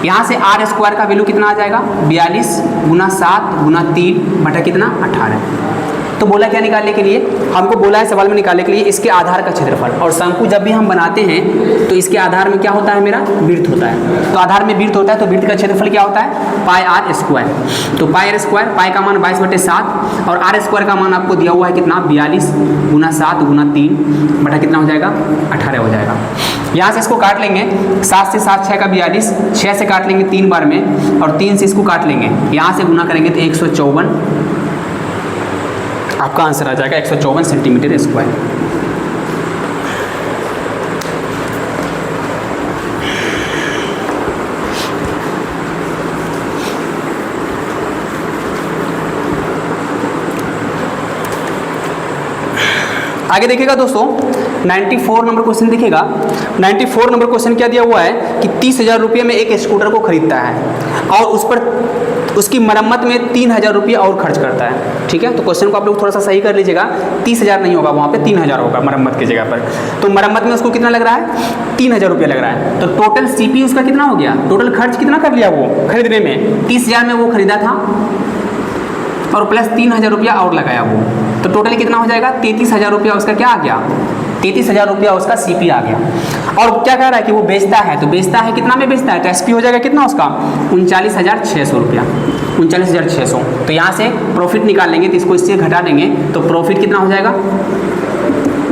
यहाँ से r² का वैल्यू कितना आ जाएगा 42 गुना 7 गुना 3 बटा कितना 18। तो बोला क्या निकालने के लिए, हमको बोला है सवाल में निकालने के लिए इसके आधार का क्षेत्रफल। और शंकु जब भी हम बनाते हैं तो इसके आधार में क्या होता है मेरा वृत्त होता है, तो आधार में वृत्त होता है तो वृत्त का क्षेत्रफल क्या होता है पाई r²। तो पाई r², पाई का मान 22/7 और r² का मान आपको दिया हुआ है कितना 42 गुना 7 गुना 3 बटा कितना हो जाएगा 18 हो जाएगा। यहाँ से इसको काट लेंगे 7 से 7 6 का 42, 6 से काट लेंगे 3 बार में और 3 से इसको काट लेंगे, यहाँ से गुना करेंगे तो 154 आपका आंसर आ जाएगा 154 सेंटीमीटर स्क्वायर। आगे देखिएगा दोस्तों 94 नंबर क्वेश्चन देखिएगा। 94 नंबर क्वेश्चन क्या दिया हुआ है कि 30,000 रुपये में एक स्कूटर को खरीदता है और उस पर उसकी मरम्मत में 3,000 रुपये और खर्च करता है। ठीक है, तो क्वेश्चन को आप लोग थोड़ा सा सही कर लीजिएगा, 30,000 नहीं होगा वहाँ पे 3,000 होगा मरम्मत की जगह पर। तो मरम्मत में उसको कितना लग रहा है 3,000 रुपये लग रहा है। तो टोटल CP उसका कितना हो गया, टोटल खर्च कितना कर लिया वो खरीदने में 30,000 में वो खरीदा था और प्लस 3,000 रुपया और लगाया वो, तो टोटल कितना हो जाएगा 33,000 रुपया उसका क्या आ गया, 33,000 रुपया उसका सीपी आ गया। और क्या कह रहा है कि वो बेचता है, तो बेचता है कितना में बेचता है, तो एसपी हो जाएगा कितना उसका 39,600 रुपया, 39,600। तो यहाँ से प्रॉफिट निकाल लेंगे, तो इसको इससे घटा देंगे तो प्रॉफिट कितना हो जाएगा,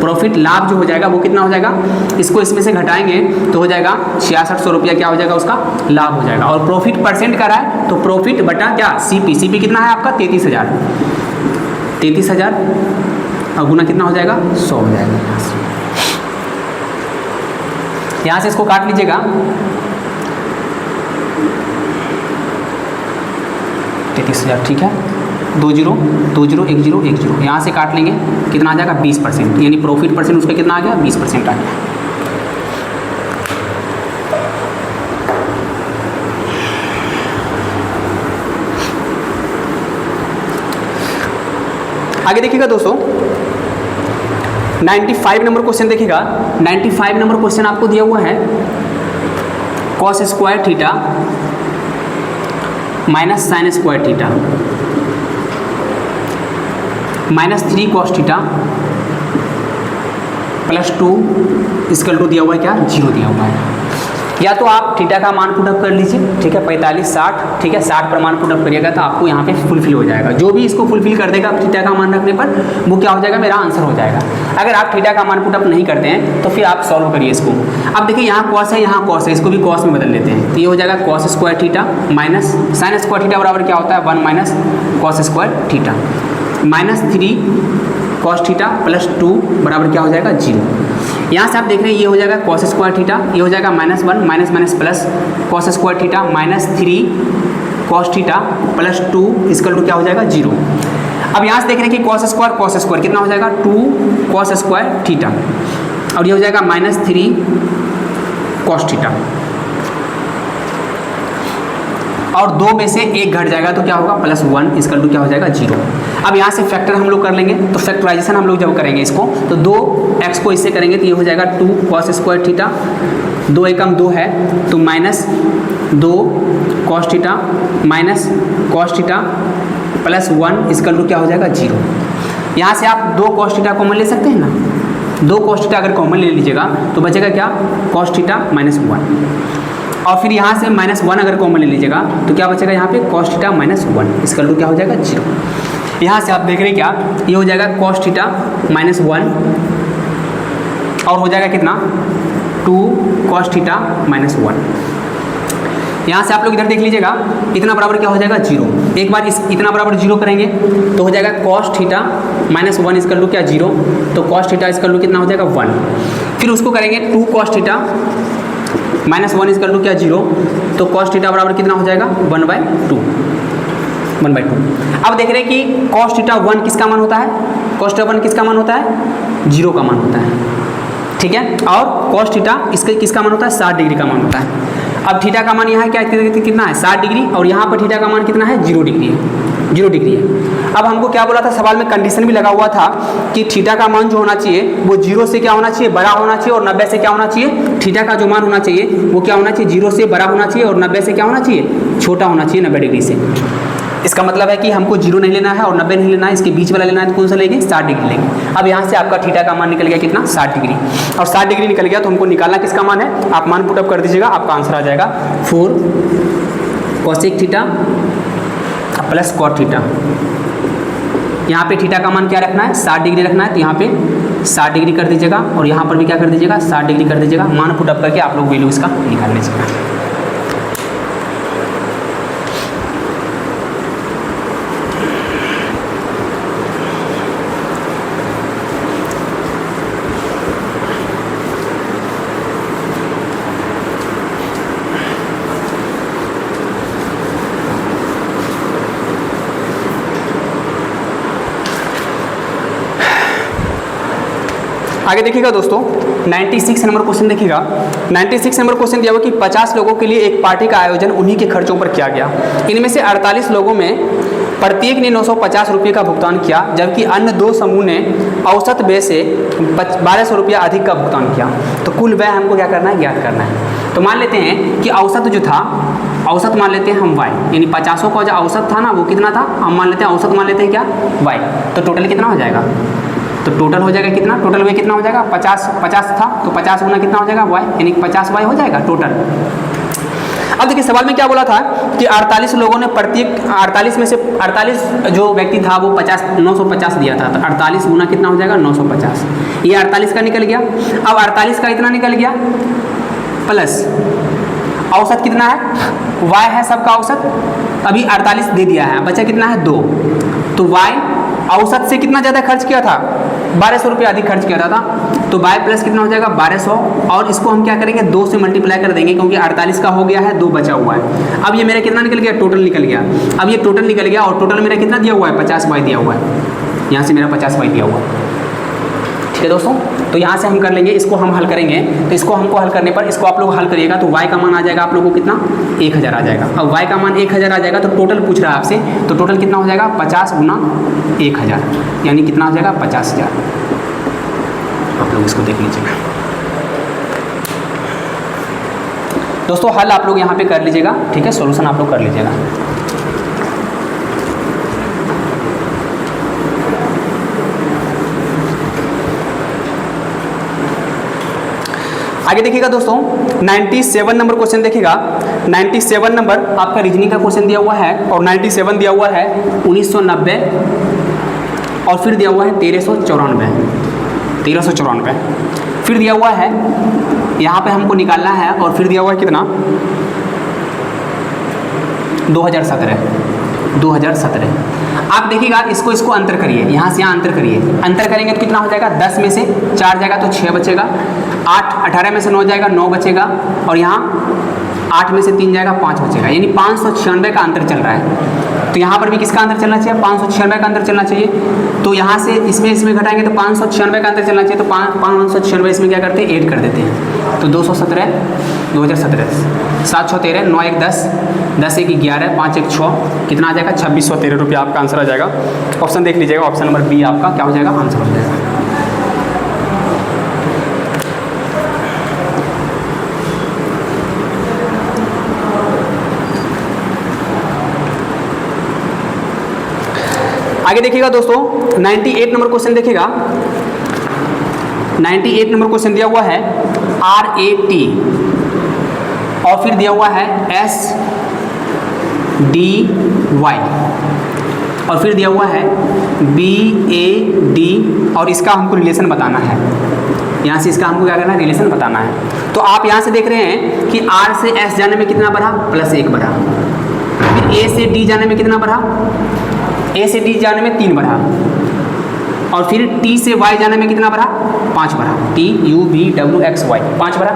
प्रॉफिट लाभ जो हो जाएगा वो कितना हो जाएगा, इसको इसमें से घटाएंगे तो हो जाएगा 6600 रुपया क्या हो जाएगा उसका लाभ हो जाएगा। और प्रॉफिट परसेंट का रहा है तो प्रॉफिट बटा क्या सीपी, सीपी कितना है आपका 33,000 और गुना कितना हो जाएगा 100 हो जाएगा। यहाँ से इसको काट लीजिएगा, 33,000 ठीक है, 20 20 10 10, यहाँ से काट लेंगे कितना आ जाएगा 20%, यानी प्रॉफिट परसेंट उसका कितना आ गया 20% आ गया। आगे देखिएगा दोस्तों 95 नंबर क्वेश्चन देखिएगा। 95 नंबर क्वेश्चन आपको दिया हुआ है cos square theta minus sine square theta minus 3 cos theta plus 2 equal to दिया हुआ है क्या 0 दिया हुआ है। या तो आप थीटा का मान पुटअप कर लीजिए, ठीक है 45 60, ठीक है 60 पर मान पुटअप करिएगा तो आपको यहाँ पे फुलफिल हो जाएगा। जो भी इसको फुलफिल कर देगा थीटा का मान रखने पर वो क्या हो जाएगा मेरा आंसर हो जाएगा। अगर आप थीटा का मान पुटअप नहीं करते हैं तो फिर आप सॉल्व करिए इसको। अब देखिए यहाँ कॉस है, यहाँ कॉस है, इसको भी कॉस में बदल लेते हैं तो ये हो जाएगा cos square theta minus sine square theta बराबर क्या होता है 1 minus cos square theta minus 3 cos theta plus 2 बराबर क्या हो जाएगा 0। यहाँ से आप देख रहे हैं ये हो जाएगा cos स्क्वायर थीटा, ये हो जाएगा -1 minus minus plus cos square theta minus 3 cos theta plus 2 equal to क्या हो जाएगा 0। अब यहाँ से देख रहे हैं कि cos स्क्वायर कितना हो जाएगा 2 cos स्क्वायर थीटा और ये हो जाएगा -3 cos थीटा और 2 में से 1 घट जाएगा तो क्या होगा +1 इसकल टू क्या हो जाएगा 0। अब यहाँ से फैक्टर हम लोग कर लेंगे, तो फैक्टराइजेशन हम लोग जब करेंगे इसको तो 2x को इससे करेंगे तो ये हो जाएगा 2 cos स्क्वायर थीटा, 2 एकम 2 है तो minus 2 cos theta minus cos theta plus 1 equal to क्या हो जाएगा 0। यहाँ से आप 2 cos थीटा कॉमन ले सकते हैं ना, 2 cos थीटा अगर कॉमन ले लीजिएगा तो बचेगा क्या cos थीटा -1 और फिर यहाँ से -1 अगर कॉमन ले लीजिएगा तो क्या बचेगा यहाँ पे cos थीटा -1 इसका टू क्या हो जाएगा 0। यहाँ से आप देख रहे हैं क्या ये हो जाएगा cos थीटा -1 और हो जाएगा कितना 2 cos थीटा -1। यहाँ से आप लोग इधर देख लीजिएगा इतना बराबर क्या हो जाएगा 0। एक बार इस इतना बराबर 0 करेंगे तो हो जाएगा cos थीटा -1 इसका टू क्या 0, तो cos थीटा इसका टू कितना हो जाएगा 1। फिर उसको करेंगे 2 cos थीटा -1 इसका टू क्या 0, तो cos थीटा बराबर कितना हो जाएगा 1/2। अब देख रहे हैं कि cos थीटा 1 किसका मान होता है, cos थीटा 1 किसका मान होता है 0 का मान होता है, ठीक है। और cos थीटा इसका किसका मान होता है 60 डिग्री का मान होता है। अब थीटा का मान यहाँ क्या कितना है 60 डिग्री और यहाँ पर थीटा का मान कितना है 0 डिग्री है, 0 डिग्री है। अब हमको क्या बोला था सवाल में कंडीशन भी लगा हुआ था कि थीटा का मान जो होना चाहिए वो 0 से क्या होना चाहिए बड़ा होना चाहिए और 90 से क्या होना चाहिए, थीटा का जो मान होना चाहिए वो क्या होना चाहिए 0 से बड़ा होना चाहिए और 90 से क्या होना चाहिए छोटा होना चाहिए 90 डिग्री से। इसका मतलब है कि हमको 0 नहीं लेना है और 90 नहीं लेना है, इसके बीच वाला लेना है तो कौन सा लेंगे 60 डिग्री लेंगे। अब यहाँ से आपका थीटा का मान निकल गया कितना 60 डिग्री और 60 डिग्री निकल गया तो हमको निकालना किसका मान है, आप मान पुटअप कर दीजिएगा आपका आंसर आ जाएगा 4 cosec theta plus cot theta. यहाँ पे थीटा का मान क्या रखना है 60 डिग्री रखना है तो यहाँ पे 60 डिग्री कर दीजिएगा और यहाँ पर भी क्या कर दीजिएगा 60 डिग्री कर दीजिएगा। मान पुटअप करके आप लोग वैल्यू इसका निकाल लीजिएगा। आगे देखिएगा दोस्तों 96 नंबर क्वेश्चन देखिएगा। 96 नंबर क्वेश्चन दिया हुआ कि 50 लोगों के लिए एक पार्टी का आयोजन उन्हीं के खर्चों पर किया गया। इनमें से 48 लोगों में प्रत्येक ने 950 रुपये का भुगतान किया जबकि अन्य 2 समूह ने औसत व्यय से 1200 रुपया अधिक का भुगतान किया। तो कुल व्यय हमको क्या करना है ज्ञात करना है। तो मान लेते हैं कि औसत जो था औसत मान लेते हैं हम y, यानी 50 का जो औसत था ना वो कितना था, हम मान लेते हैं औसत मान लेते हैं क्या y, तो टोटल कितना हो जाएगा, तो टोटल हो जाएगा कितना, टोटल में कितना हो जाएगा 50 था तो 50 गुना कितना हो जाएगा y, यानी 50y हो जाएगा टोटल। अब देखिए सवाल में क्या बोला था कि 48 लोगों ने प्रत्येक 48 में से 48 जो व्यक्ति था वो 950 दिया था, तो 48 गुना कितना हो जाएगा 950, ये 48 का निकल गया। अब 48 का इतना निकल गया प्लस औसत कितना है y है सबका औसत, अभी 48 दे दिया है, बचा कितना है 2, तो y औसत से कितना ज़्यादा खर्च किया था 1200 रुपये अधिक खर्च किया था, तो y प्लस कितना हो जाएगा 1200, और इसको हम क्या करेंगे 2 से मल्टीप्लाई कर देंगे क्योंकि 48 का हो गया है 2 बचा हुआ है। अब ये मेरा कितना निकल गया, टोटल निकल गया, अब ये टोटल निकल गया और टोटल मेरा कितना दिया हुआ है 50y दिया हुआ है, यहाँ से मेरा 50y दिया हुआ है। ठीक है दोस्तों, तो यहाँ से हम कर लेंगे, इसको हम हल करेंगे, तो इसको हमको हल करने पर इसको आप लोग हल करिएगा तो y का मान आ जाएगा आप लोगों को कितना 1000 आ जाएगा। अब y का मान 1000 आ जाएगा तो टोटल पूछ रहा है आपसे, तो टोटल कितना हो जाएगा 50 गुना 1000, यानी कितना हो जाएगा 50,000। आप लोग इसको देख लीजिएगा दोस्तों, हल आप लोग यहाँ पे कर लीजिएगा, ठीक है, सॉल्यूशन आप लोग कर लीजिएगा। आगे देखिएगा दोस्तों 97 नंबर क्वेश्चन देखिएगा। 97 नंबर आपका रीजनिंग का क्वेश्चन दिया हुआ है और 97 दिया हुआ है 1990 और फिर दिया हुआ है 1394, फिर दिया हुआ है यहाँ पे हमको निकालना है और फिर दिया हुआ है कितना 2017। आप देखिएगा इसको अंतर करिए, यहाँ से यहाँ अंतर करिए, अंतर करेंगे तो कितना हो जाएगा 10 में से 4 जाएगा तो 6 बचेगा, 18 में से 9 जाएगा 9 बचेगा, और यहाँ 8 में से 3 जाएगा 5 बचेगा, यानी 596 का अंतर चल रहा है। तो यहाँ पर भी किसका अंतर चलना चाहिए 596 का अंतर चलना चाहिए, तो यहाँ से इसमें घटाएंगे तो 596 का अंतर चलना चाहिए, तो 596 इसमें क्या करते हैं ऐड कर देते हैं, तो 2017 7 6 13 9 1 10 10 1 11 5 1 6 कितना आ जाएगा 2613 रुपये आपका आंसर आ जाएगा। ऑप्शन देख लीजिएगा, ऑप्शन नंबर बी आपका क्या हो जाएगा आंसर हो जाएगा। आगे देखिएगा दोस्तों 98 नंबर क्वेश्चन देखिएगा। 98 नंबर क्वेश्चन दिया हुआ है RAT और फिर दिया हुआ है SDY और फिर दिया हुआ है BAD और इसका हमको रिलेशन बताना है। यहाँ से इसका हमको क्या करना है रिलेशन बताना है। तो आप यहाँ से देख रहे हैं कि R से S जाने में कितना बढ़ा +1 बढ़ा, फिर A से D जाने में कितना बढ़ा, A से D जाने में 3 बढ़ा, और फिर T से Y जाने में कितना बढ़ा 5 बढ़ा, TUVWXY 5 बढ़ा,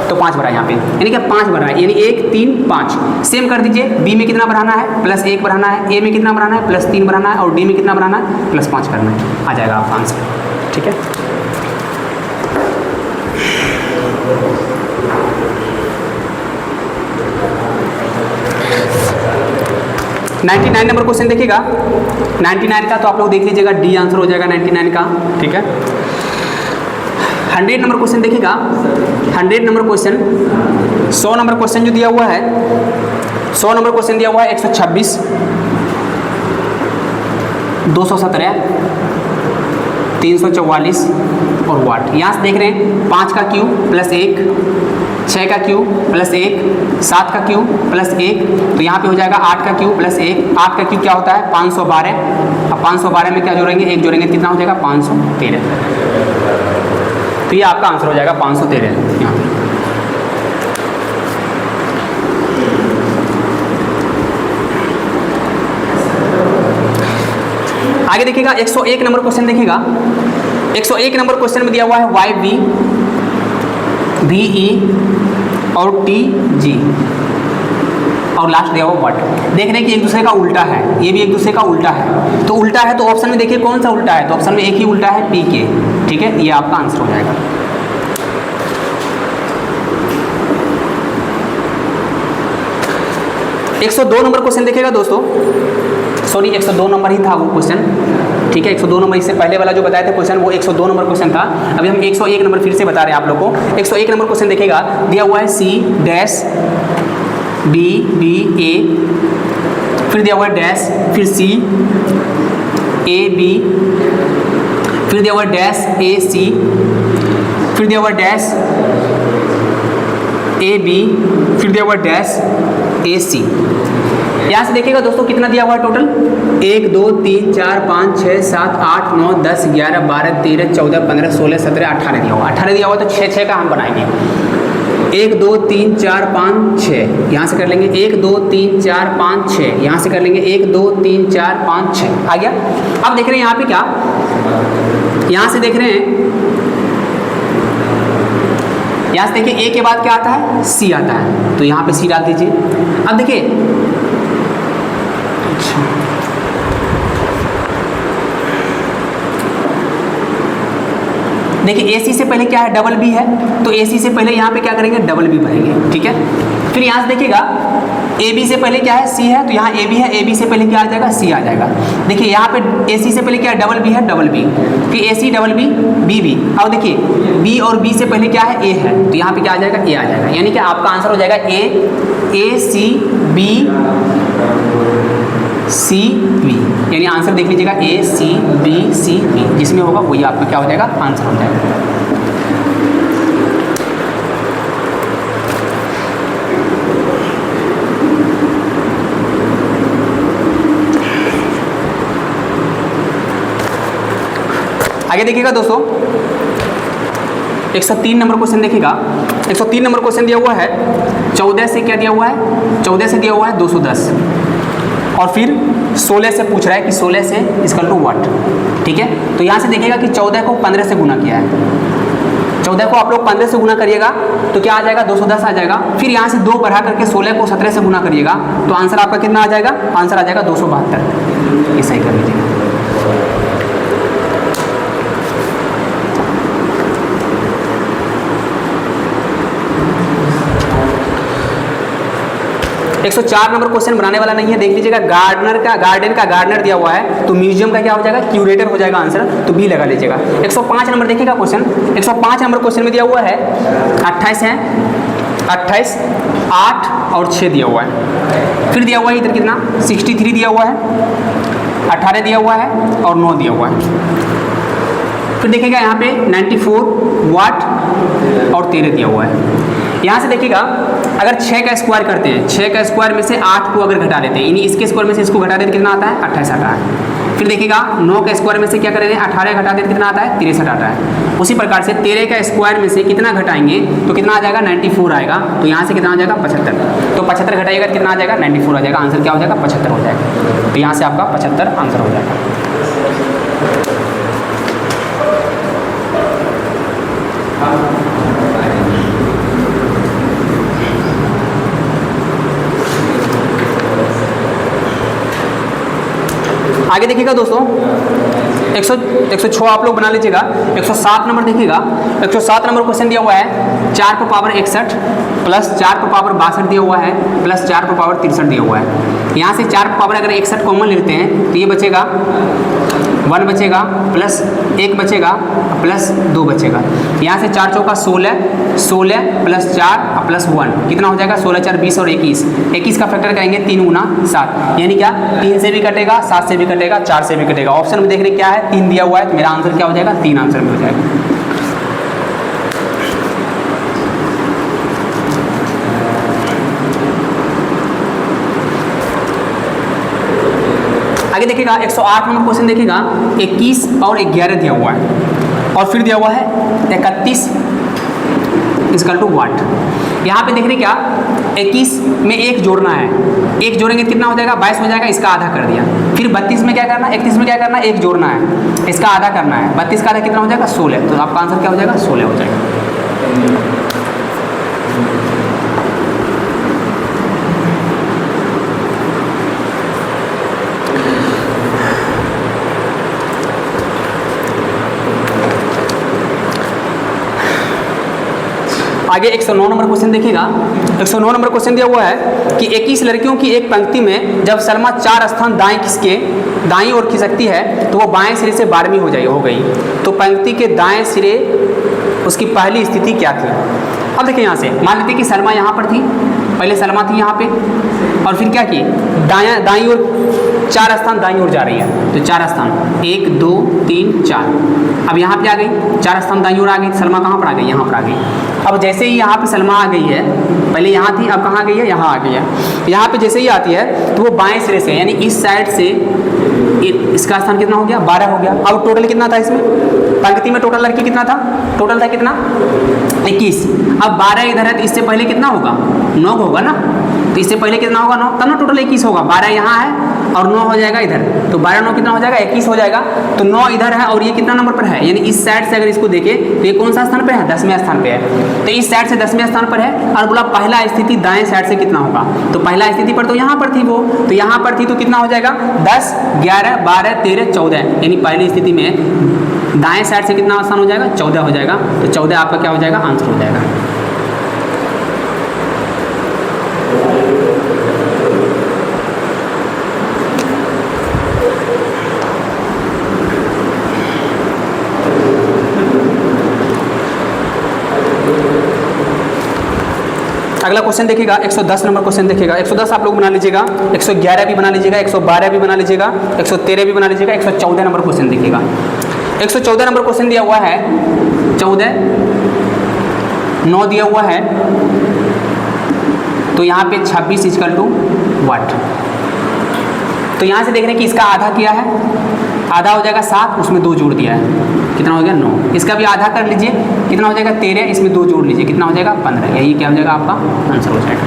तो 5 बढ़ा यहाँ पे, यानी कि 5 बढ़ा है, यानी 1 3 5। सेम कर दीजिए, B में कितना बढ़ाना है +1 बढ़ाना है, A में कितना बढ़ाना है +3 बढ़ाना है, और D में कितना बढ़ाना है +5 करना है, आ जाएगा आपका आंसर। ठीक है, नाइन्टी 99 नंबर क्वेश्चन देखिएगा। 99 का तो आप लोग देख लीजिएगा, डी आंसर हो जाएगा 99 का। ठीक है, 100 नंबर क्वेश्चन देखिएगा। 100 नंबर क्वेश्चन 100 नंबर क्वेश्चन जो दिया हुआ है 100 नंबर क्वेश्चन दिया हुआ है 126 217 344 और वाट। यहाँ से देख रहे हैं 5 का क्यूब +1, 6 का क्यूब +1, 7 का क्यूब +1, तो यहाँ पे हो जाएगा 8 का क्यूब +1। 8 का क्यूब क्या होता है 512, अब 512 में क्या जोड़ेंगे 1 जोड़ेंगे, कितना हो जाएगा 513, तो ये आपका आंसर हो जाएगा 513 यहाँ पे। आगे देखिएगा 101 नंबर क्वेश्चन देखिएगा। 101 नंबर क्वेश्चन में दिया हुआ है YV VE और TG और लास्ट दिया हुआ वट। देख रहे हैं कि एक दूसरे का उल्टा है, ये भी एक दूसरे का उल्टा है, तो उल्टा है तो ऑप्शन में देखिए कौन सा उल्टा है, तो ऑप्शन में एक ही उल्टा है PK। ठीक है, ये आपका आंसर हो जाएगा। एक 102 नंबर क्वेश्चन देखिएगा दोस्तों, सॉरी 102 नंबर ही था वो क्वेश्चन। ठीक है, 102 नंबर, इससे पहले वाला जो बताया था क्वेश्चन वो 102 नंबर क्वेश्चन था। अभी हम 101 नंबर फिर से बता रहे हैं आप लोग को। 101 नंबर क्वेश्चन देखेगा, दिया हुआ है C बी बी ए, फिर दिया हुआ है डैश, फिर सी ए बी, फिर दिया हुआ है डैश ए सी, फिर दिया हुआ है डैश ए बी, फिर दिया हुआ है डैश ए सी। यहाँ से देखिएगा दोस्तों कितना दिया हुआ है टोटल, 1 2 3 4 5 6 7 8 9 10 11 12 13 14 15 16 17 18 दिया हुआ, 18 दिया हुआ तो 6 का हम बनाएंगे। 1 2 3 4 5 6 यहाँ से कर लेंगे, 1 2 3 4 5 6 यहाँ से कर लेंगे, 1 2 3 4 5 6 आ गया। अब देख रहे हैं यहाँ पे क्या, यहाँ से देख रहे हैं, यहाँ से देखिए ए के बाद क्या आता है, सी आता है, तो यहाँ पे सी डाल दीजिए। अब देखिए देखिए AC से पहले क्या है, डबल बी है, तो AC से पहले यहाँ पे क्या करेंगे, डबल बी भरेंगे, ठीक है। फिर यहाँ से देखिएगा AB से पहले क्या है, C है, तो यहाँ AB है, AB से पहले क्या आ जाएगा, C आ जाएगा। देखिए यहाँ पे AC से पहले क्या है, डबल बी है, डबल बी, फिर AC double B B B. अब देखिए B और B से पहले क्या है, A है, तो यहाँ पे क्या आ जाएगा, A आ जाएगा, यानी कि आपका आंसर हो जाएगा A C B C B, यानी आंसर देख लीजिएगा A C B C B, जिसमें होगा वही आपका क्या हो जाएगा, आंसर हो जाएगा। आगे देखिएगा दोस्तों 103 नंबर क्वेश्चन देखिएगा। 103 नंबर क्वेश्चन दिया हुआ है 14 से क्या दिया हुआ है, 14 से दिया हुआ है 210 और फिर 16 से पूछ रहा है कि 16 से इक्वल टू व्हाट, ठीक है। तो यहाँ से देखिएगा कि 14 को 15 से गुना किया है, 14 को आप लोग 15 से गुना करिएगा तो क्या आ जाएगा, 210 आ जाएगा। फिर यहाँ से 2 बढ़ा करके 16 को 17 से गुना करिएगा तो आंसर आपका कितना आ जाएगा, आंसर आ जाएगा 272। ये सही कर लीजिएगा। एक 104 नंबर क्वेश्चन बनाने वाला नहीं है, देख लीजिएगा। गार्डन का दिया हुआ है तो म्यूजियम का क्या हो जाएगा, क्यूरेटर हो जाएगा आंसर, तो बी लगा लीजिएगा। 105 नंबर देखिएगा क्वेश्चन, 105 नंबर क्वेश्चन में दिया हुआ है 28 है, 28 8 और 6 दिया हुआ है। फिर दिया हुआ है इधर कितना, 63 दिया हुआ है, 18 दिया हुआ है और 9 दिया हुआ है। फिर देखिएगा यहाँ पे 94 वाट और 13 दिया हुआ है। यहाँ से देखिएगा अगर 6 का स्क्वायर करते हैं, 6 का स्क्वायर में से 8 को अगर घटा देते हैं, यानी इसके स्क्वायर में से इसको घटा देते कितना आता है, 28 आता है। फिर देखिएगा 9 का स्क्वायर में से क्या करेंगे, 18 घटा देते कितना आता है, 63 आता है। उसी प्रकार से 13 का स्क्वायर में से कितना घटाएंगे तो कितना आ जाएगा, 94 आएगा। तो यहाँ से कितना आ जाएगा, 75। तो 75 घटाइएगा कितना आ जाएगा, 94 आ जाएगा। आंसर क्या हो जाएगा, 75 हो जाएगा। तो यहाँ से आपका 75 आंसर हो जाएगा। आगे देखिएगा दोस्तों 106 आप लोग बना लीजिएगा। 107 नंबर देखिएगा। 107 नंबर क्वेश्चन दिया हुआ है 4 पर पावर 61 प्लस 4 पर पावर 62 दिया हुआ है प्लस 4 पर पावर 63 दिया हुआ है। यहाँ से 4 पर पावर अगर 61 कॉमन लेते हैं तो ये बचेगा 1 बचेगा प्लस 1 बचेगा प्लस 2 बचेगा। यहाँ से 4 चौका 16 प्लस 4 प्लस 1 कितना हो जाएगा, 16 4 20 और 21। 21 का फैक्टर करेंगे 3 गुना 7, यानी क्या 3 से भी कटेगा, 7 से भी कटेगा, 4 से भी कटेगा। ऑप्शन में देख रहे क्या है, 3 दिया हुआ है, तो मेरा आंसर क्या हो जाएगा, 3 आंसर में हो जाएगा। आगे देखिएगा 108 नंबर क्वेश्चन देखिएगा। 21 और 11 दिया हुआ है और फिर दिया हुआ है 31 इक्वल टू वाट। यहाँ पे देख रहे क्या 21 में 1 जोड़ना है, 1 जोड़ेंगे कितना हो जाएगा, 22 हो जाएगा, इसका आधा कर दिया। फिर 32 में क्या करना है, 31 में क्या करना है, 1 जोड़ना है, इसका आधा करना है। 32 का आधा कितना हो जाएगा, 16। तो आपका आंसर क्या हो जाएगा, 16 हो जाएगा। आगे 109 नंबर क्वेश्चन देखिएगा। 109 नंबर क्वेश्चन दिया हुआ है कि 21 लड़कियों की एक पंक्ति में जब सलमा 4 स्थान दाईं ओर खिसकती है तो वो बाएं सिरे से 12वीं हो गई। तो पंक्ति के दाएं सिरे उसकी पहली स्थिति क्या थी। अब देखिए यहाँ से मान लेते कि सलमा यहाँ पर थी पहले सलमा थी यहाँ पे, और फिर क्या की, दाई ओर 4 स्थान दाई ओर जा रही है, तो 4 स्थान 1 2 3 4। अब यहाँ पे आ गई 4 स्थान दाई ओर आ गई, सलमा कहाँ पर आ गई, यहाँ पर आ गई। अब जैसे ही यहाँ पे सलमा आ गई है, पहले यहाँ थी अब कहाँ गई है, यहाँ आ गई है। यहाँ पे जैसे ही आती है तो वो बाएं सिरे से, यानी इस साइड से इसका स्थान कितना हो गया, 12 हो गया। अब टोटल कितना था इसमें, पंक्ति में टोटल लड़की कितना था, टोटल था कितना 21। अब 12 इधर है तो इससे पहले कितना होगा, 9 होगा ना, तो इससे पहले कितना होगा 9, तब ना टोटल 21 होगा। 12 यहाँ है और 9 हो जाएगा इधर, तो 12 9 कितना हो जाएगा, 21 हो जाएगा। तो 9 इधर है और ये कितना नंबर पर है, यानी इस साइड से अगर इसको देखें तो ये कौन सा स्थान पे है, 10वें स्थान पे है। तो इस साइड से 10वें स्थान पर है, और बोला पहला स्थिति दाएं साइड से कितना होगा, तो पहला स्थिति पर तो यहाँ पर थी वो, तो यहाँ पर थी तो कितना हो जाएगा 10 11 12 13 14, यानी पहली स्थिति में दाएं साइड से कितना स्थान हो जाएगा, 14 हो जाएगा। तो 14 आपका क्या हो जाएगा, आंसर हो जाएगा। अगला क्वेश्चन देखिएगा 110 नंबर क्वेश्चन देखिएगा। 110 आप लोग बना लीजिएगा, 111 भी बना लीजिएगा, 112 भी बना लीजिएगा, 113 भी बना लीजिएगा। 114 नंबर क्वेश्चन देखिएगा। 114 नंबर क्वेश्चन दिया हुआ है 14 9 दिया हुआ है, तो यहाँ पे 26 इक्वल टू वाट। तो यहाँ से देख रहे हैं कि इसका आधा किया है, आधा हो जाएगा 7, उसमें 2 जोड़ दिया है, कितना हो गया 9। इसका भी आधा कर लीजिए, कितना हो जाएगा 13, इसमें 2 जोड़ लीजिए, कितना हो जाएगा 15। यही क्या हो जाएगा आपका आंसर हो जाएगा।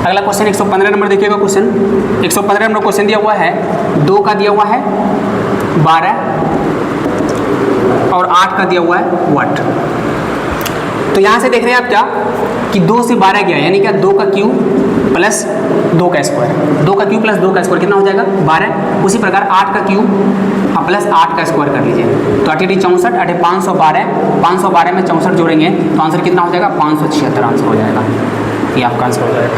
अगला क्वेश्चन 115 नंबर देखिएगा। क्वेश्चन 115 नंबर क्वेश्चन दिया हुआ है, 2 का दिया हुआ है 12 और 8 का दिया हुआ है वाट। तो यहाँ से देख रहे हैं आप क्या कि 2 से 12 गया, यानी क्या 2 का क्यूब प्लस 2 का स्क्वायर, 2 का क्यूब प्लस 2 का स्क्वायर कितना हो जाएगा 12। उसी प्रकार 8 का क्यूब प्लस 8 का स्क्वायर कर लीजिए, तो 8 64 8 512, 512 में 64 जोड़ेंगे तो आंसर कितना हो जाएगा 576 आंसर हो जाएगा। ये आपका आंसर हो जाएगा।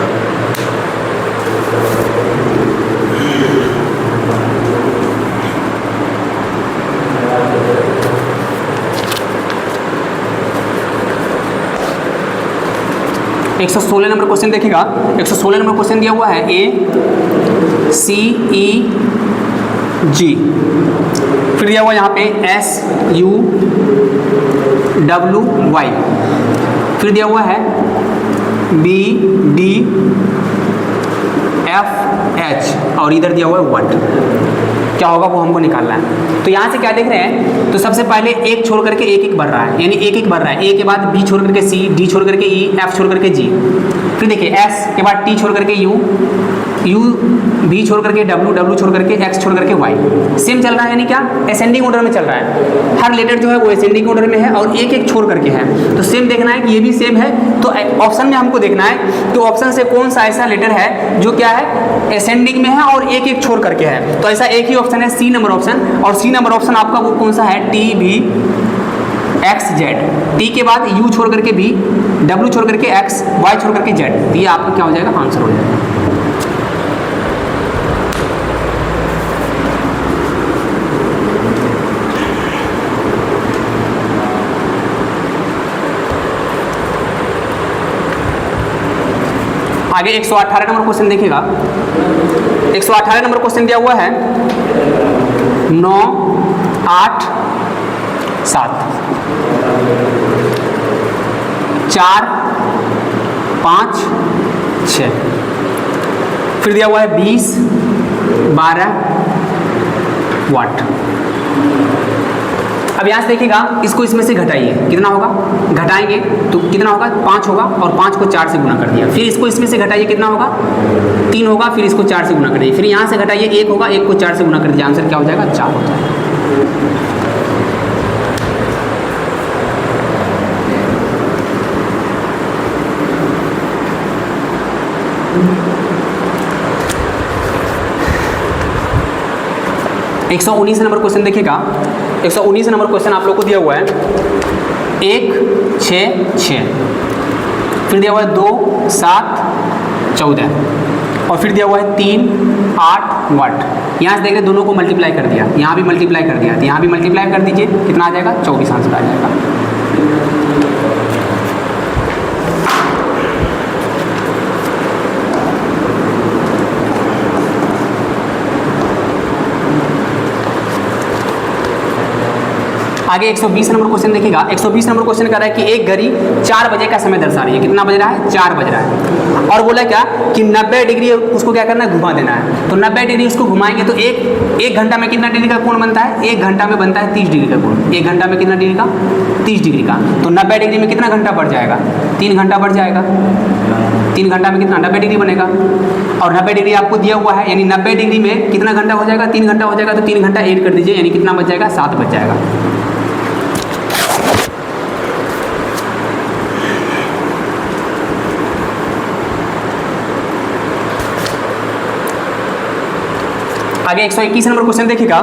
एक 116 नंबर क्वेश्चन देखिएगा। 116 नंबर क्वेश्चन दिया हुआ है ACEG, फिर दिया हुआ यहाँ पे SUWY, फिर दिया हुआ है BDFH और इधर दिया हुआ है वाट। क्या होगा वो हमको निकालना है। तो यहाँ से क्या देख रहे हैं, तो सबसे पहले एक छोड़ करके एक बढ़ रहा है, यानी एक बढ़ रहा है। ए के बाद बी छोड़ करके सी, डी छोड़ करके ई, एफ छोड़ करके जी, फिर देखिए एस के बाद टी छोड़ करके यू, भी छोड़ करके डब्ल्यू छोड़ करके एक्स छोड़ करके वाई। सेम चल रहा है, यानी क्या असेंडिंग ऑर्डर में चल रहा है। हर लेटर जो है वो असेंडिंग ऑर्डर में है और एक छोड़ करके है। तो सेम देखना है कि ये भी सेम है, तो ऑप्शन में हमको देखना है तो ऑप्शन से कौन सा ऐसा लेटर है जो क्या है असेंडिंग में है और एक छोड़ करके है। तो ऐसा एक ही ऑप्शन है सी नंबर ऑप्शन, और सी नंबर ऑप्शन आपका वो कौन सा है TVXZ। टी के बाद यू छोड़ करके बी, डब्ल्यू छोड़ करके एक्स, वाई छोड़ करके जेड। तो ये आपका क्या हो जाएगा आंसर हो जाएगा। आगे 118 नंबर क्वेश्चन देखिएगा। 118 नंबर क्वेश्चन दिया हुआ है 9 8 7 4 5 6, फिर दिया हुआ है 20 12 वाट। अब यहाँ से देखिएगा, इसको इसमें से घटाइए, कितना होगा, घटाएंगे तो कितना होगा 5 होगा, और 5 को 4 से गुना कर दिया। फिर इसको इसमें से घटाइए, कितना होगा 3 होगा, फिर इसको 4 से गुना कर दिए। फिर यहाँ से घटाइए 1 होगा, 1 को 4 से गुना कर दिया, आंसर क्या हो जाएगा 4 हो जाएगा। 119 नंबर क्वेश्चन देखिएगा। 119 नंबर क्वेश्चन आप लोग को दिया हुआ है 1 6 6, फिर दिया हुआ है 2 7 14 और फिर दिया हुआ है 3 8 वाट। यहाँ से देख रहे दोनों को मल्टीप्लाई कर दिया, यहाँ भी मल्टीप्लाई कर दिया, तो यहाँ भी मल्टीप्लाई कर दीजिए, कितना आ जाएगा 24 आंसर आ जाएगा। आगे 120 नंबर क्वेश्चन देखिएगा। 120 नंबर क्वेश्चन कह रहा है कि एक घड़ी 4 बजे का समय दर्शा रही है। कितना बज रहा है? 4 बज रहा है। और बोला क्या कि 90 डिग्री उसको क्या करना है? घुमा देना है। तो 90 डिग्री उसको घुमाएंगे तो एक घंटा में कितना डिग्री का कोण बनता है? 1 घंटा में बनता है 30 डिग्री का कोण। 1 घंटा में कितना डिग्री का? 30 डिग्री का। तो 90 डिग्री में कितना घंटा बढ़ जाएगा? 3 घंटा बढ़ जाएगा। 3 घंटा में कितना? 90 डिग्री बनेगा। और 90 डिग्री आपको दिया हुआ है, यानी 90 डिग्री में कितना घंटा हो जाएगा? 3 घंटा हो जाएगा। तो 3 घंटा ऐड कर दीजिए, यानी कितना बच जाएगा? 7 बच जाएगा। आगे 121 नंबर क्वेश्चन देखिएगा।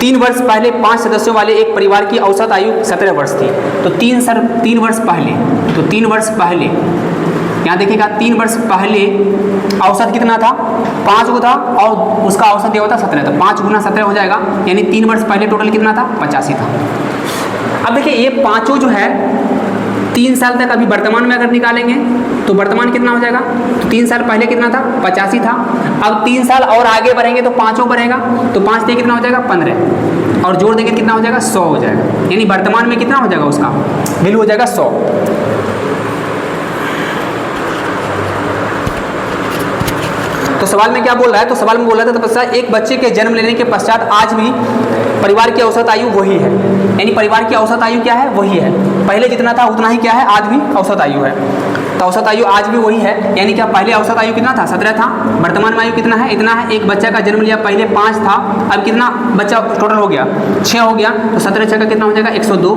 3 वर्ष पहले 5 सदस्यों वाले एक परिवार की औसत आयु 17 वर्ष थी। तो 3 वर्ष पहले, तो 3 वर्ष पहले यहाँ देखिएगा 3 वर्ष पहले औसत कितना था? 5 को था और उसका औसत दिया हुआ था 17, तो 5 गुना 17 हो जाएगा, यानी 3 वर्ष पहले टोटल कितना था? 85 था। अब देखिए ये पाँचों जो है 3 साल तक अभी वर्तमान में अगर निकालेंगे तो वर्तमान कितना हो जाएगा? तो 3 साल पहले कितना था? 85 था। अब 3 साल और आगे बढ़ेंगे तो पाँचों बढ़ेगा, तो 5 से कितना हो जाएगा? 15 और जोड़ देंगे कितना हो जाएगा? 100 हो जाएगा, यानी वर्तमान में कितना हो जाएगा? उसका वैल्यू हो जाएगा 100। तो सवाल में क्या बोल रहा है? तो सवाल में बोल रहा था तपस्या एक बच्चे के जन्म लेने के पश्चात आज भी परिवार की औसत आयु वही है, यानी परिवार की औसत आयु क्या है? वही है। पहले जितना था उतना ही क्या है? आज भी औसत आयु है। तो औसत आयु आज भी वही है, यानी क्या पहले औसत आयु कितना था? 17 था। वर्तमान में आयु कितना है? इतना है। एक बच्चा का जन्म लिया, पहले 5 था, अब कितना बच्चा टोटल हो गया? 6 हो गया। तो 17 6 का कितना हो जाएगा? 102।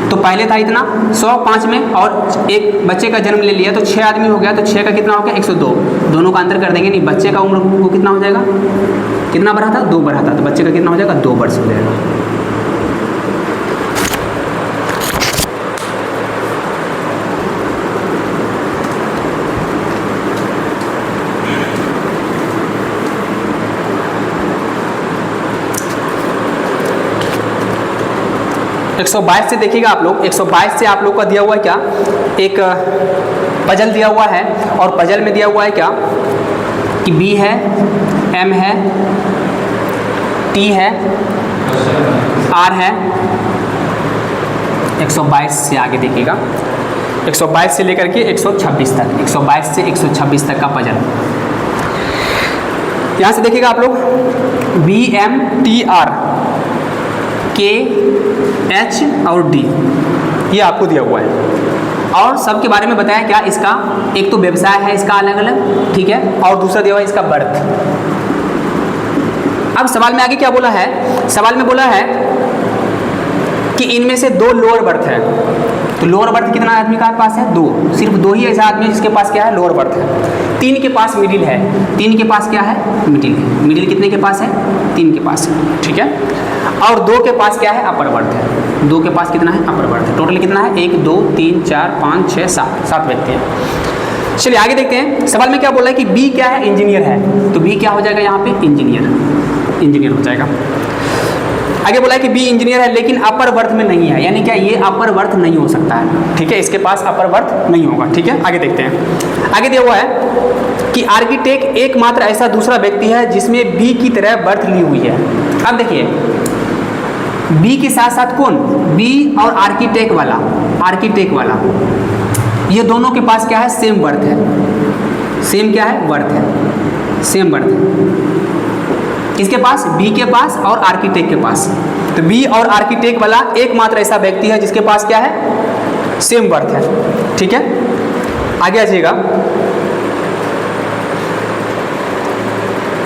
तो पहले था इतना 100 5 में, और एक बच्चे का जन्म ले लिया तो 6 आदमी हो गया, तो 6 का कितना हो गया? 102। दोनों का अंतर कर देंगे, नहीं बच्चे का उम्र को कितना हो जाएगा? कितना बढ़ा था? 2 बढ़ा था, तो बच्चे का कितना हो जाएगा? 2 वर्ष हो जाएगा। तो 122 से देखिएगा आप लोग। 122 से आप लोग का दिया हुआ है क्या? एक पजल दिया हुआ है, और पजल में दिया हुआ है क्या कि B है, M है, T है, R है। 122 से आगे देखिएगा, 122 से लेकर के 126 तक, 122 से 126 तक का पजल। यहाँ से देखिएगा आप लोग B M T R K H और D, ये आपको दिया हुआ है। और सबके बारे में बताया क्या? इसका एक तो व्यवसाय है इसका अलग अलग, ठीक है, और दूसरा दिया हुआ है इसका बर्थ। अब सवाल में आगे क्या बोला है? सवाल में बोला है कि इनमें से 2 लोअर बर्थ है। तो लोअर बर्थ कितना आदमी का पास है? 2। सिर्फ 2 ही ऐसा आदमी है जिसके पास क्या है? लोअर बर्थ है। 3 के पास मिडिल है। 3 के पास क्या है? मिडिल है। मिडिल कितने के पास है? 3 के पास है, ठीक है। और 2 के पास क्या है? अपर बर्थ है। 2 के पास कितना है? अपर बर्थ है। टोटल कितना है? 1 2 3 4 5 6 7 व्यक्ति हैं। चलिए आगे देखते हैं। सवाल में क्या बोल रहा है कि बी क्या है? इंजीनियर है। तो बी क्या हो जाएगा यहाँ पे? इंजीनियर हो जाएगा। आगे बोला है कि बी इंजीनियर है लेकिन अपर बर्थ में नहीं है, यानी क्या ये अपर बर्थ नहीं हो सकता है, ठीक है, इसके पास अपर बर्थ नहीं होगा, ठीक है। आगे देखते हैं। आगे दिया हुआ है कि आर्किटेक्ट एकमात्र ऐसा दूसरा व्यक्ति है जिसमें बी की तरह बर्थ ली हुई है। अब देखिए बी के साथ साथ कौन? बी और आर्किटेक्ट वाला ये दोनों के पास क्या है? सेम बर्थ है। सेम क्या है? बर्थ है, सेम बर्थ है। किसके पास? बी के पास और आर्किटेक्ट के पास। तो बी और आर्किटेक्ट वाला एकमात्र ऐसा व्यक्ति है जिसके पास क्या है? सेम बर्थ है, ठीक है। आगे आ जाइएगा।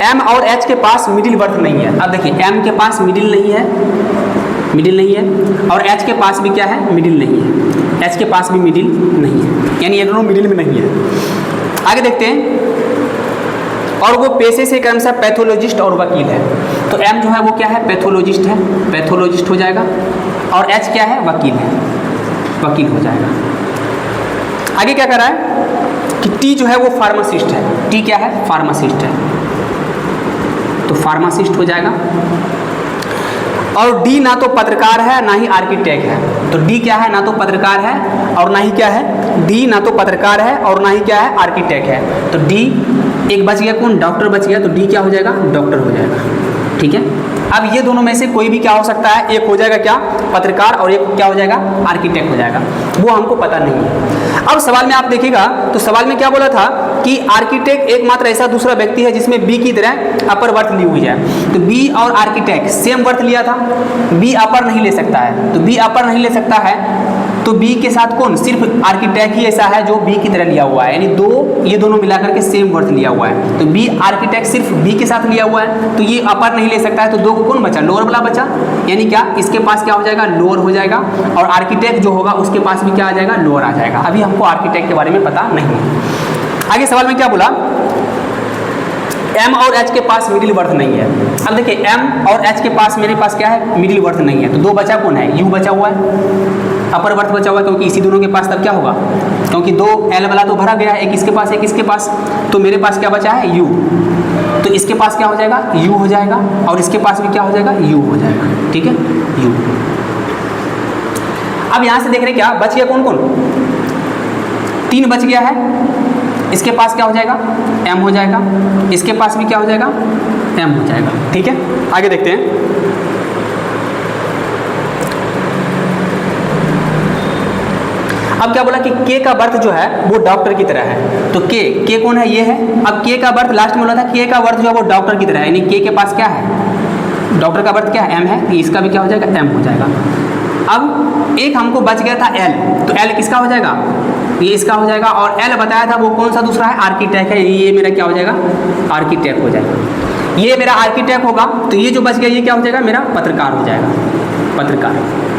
एम और एच के पास मिडिल बर्थ नहीं है। अब देखिए एम के पास मिडिल नहीं है, और एच के पास भी क्या है? मिडिल नहीं है। एच के पास भी मिडिल नहीं है, यानी ये दोनों मिडिल में नहीं है। आगे देखते हैं। और वो पेशे से क्रमशः पैथोलॉजिस्ट और वकील है। तो एम जो है वो क्या है, पैथोलॉजिस्ट है, पैथोलॉजिस्ट हो जाएगा। और एच क्या है, वकील है, वकील हो जाएगा। आगे क्या कर रहा है कि टी जो है वो फार्मासिस्ट है, टी क्या है, फार्मासिस्ट है, तो फार्मासिस्ट हो जाएगा। और डी ना तो पत्रकार है ना ही आर्किटेक्ट है, तो डी क्या है, ना तो पत्रकार है और ना ही क्या है, डी ना तो पत्रकार है और ना ही क्या है, आर्किटेक्ट है। तो डी एक बच गया, कौन, डॉक्टर बच गया, तो डी क्या हो जाएगा, डॉक्टर हो जाएगा। ठीक है, अब ये दोनों में से कोई भी क्या हो सकता है, एक हो जाएगा क्या, पत्रकार, और एक क्या हो जाएगा, आर्किटेक्ट हो जाएगा, वो हमको पता नहीं है। अब सवाल में आप देखिएगा तो सवाल में क्या बोला था कि आर्किटेक्ट एकमात्र ऐसा दूसरा व्यक्ति है जिसमें बी की तरह अपर वर्थ ली हुई है। तो बी और आर्किटेक्ट सेम वर्थ लिया था, बी अपर नहीं ले सकता है, तो बी अपर नहीं ले सकता है, तो बी के साथ कौन, सिर्फ आर्किटेक्ट ही ऐसा है जो बी की तरह लिया हुआ है, यानी दो, ये दोनों मिलाकर के सेम वर्थ लिया हुआ है। तो बी आर्किटेक्ट सिर्फ बी के साथ लिया हुआ है, तो ये अपर नहीं ले सकता है, तो दो को कौन बचा, लोअर वाला बचा, यानी क्या, इसके पास क्या हो जाएगा, लोअर हो जाएगा, और आर्किटेक्ट जो होगा उसके पास भी क्या आ जाएगा, लोअर आ जाएगा। अभी हमको आर्किटेक्ट के बारे में पता नहीं है। आगे सवाल में क्या बोला, एम और एच के पास मिडिल वर्थ नहीं है। अब देखिए एम और एच के पास, मेरे पास क्या है, मिडिल वर्थ नहीं है, तो दो बचा कौन है, यू बचा हुआ है, अपर वर्थ बचा हुआ है, क्योंकि इसी दोनों के पास तब क्या होगा, क्योंकि दो एल वाला तो भरा गया है, एक इसके पास एक इसके पास, तो मेरे पास क्या बचा है, यू, तो इसके पास क्या हो जाएगा, यू हो जाएगा, और इसके पास भी क्या हो जाएगा, यू हो जाएगा। ठीक है, यू। अब यहां से देख रहे क्या बच गया, कौन कौन, तीन बच गया है, इसके पास क्या हो जाएगा, एम हो जाएगा, इसके पास भी क्या हो जाएगा, एम हो जाएगा। ठीक है, आगे देखते हैं। अब क्या बोला कि के का बर्थ जो है वो डॉक्टर की तरह है, तो के कौन है, ये है। अब के का बर्थ लास्ट में बोला था, के का बर्थ जो है वो डॉक्टर की तरह है, यानी के पास क्या है, डॉक्टर का बर्थ क्या है, एम है, तो इसका भी क्या हो जाएगा, एम हो जाएगा। अब एक हमको बच गया था एल, तो एल किसका हो जाएगा, ये इसका हो जाएगा, और एल बताया था वो कौन सा दूसरा है, आर्किटेक्ट है, ये मेरा क्या हो जाएगा, आर्किटेक्ट हो जाएगा। ये मेरा आर्किटेक्ट होगा, तो ये जो बच गया ये क्या हो जाएगा, मेरा पत्रकार हो जाएगा, पत्रकार।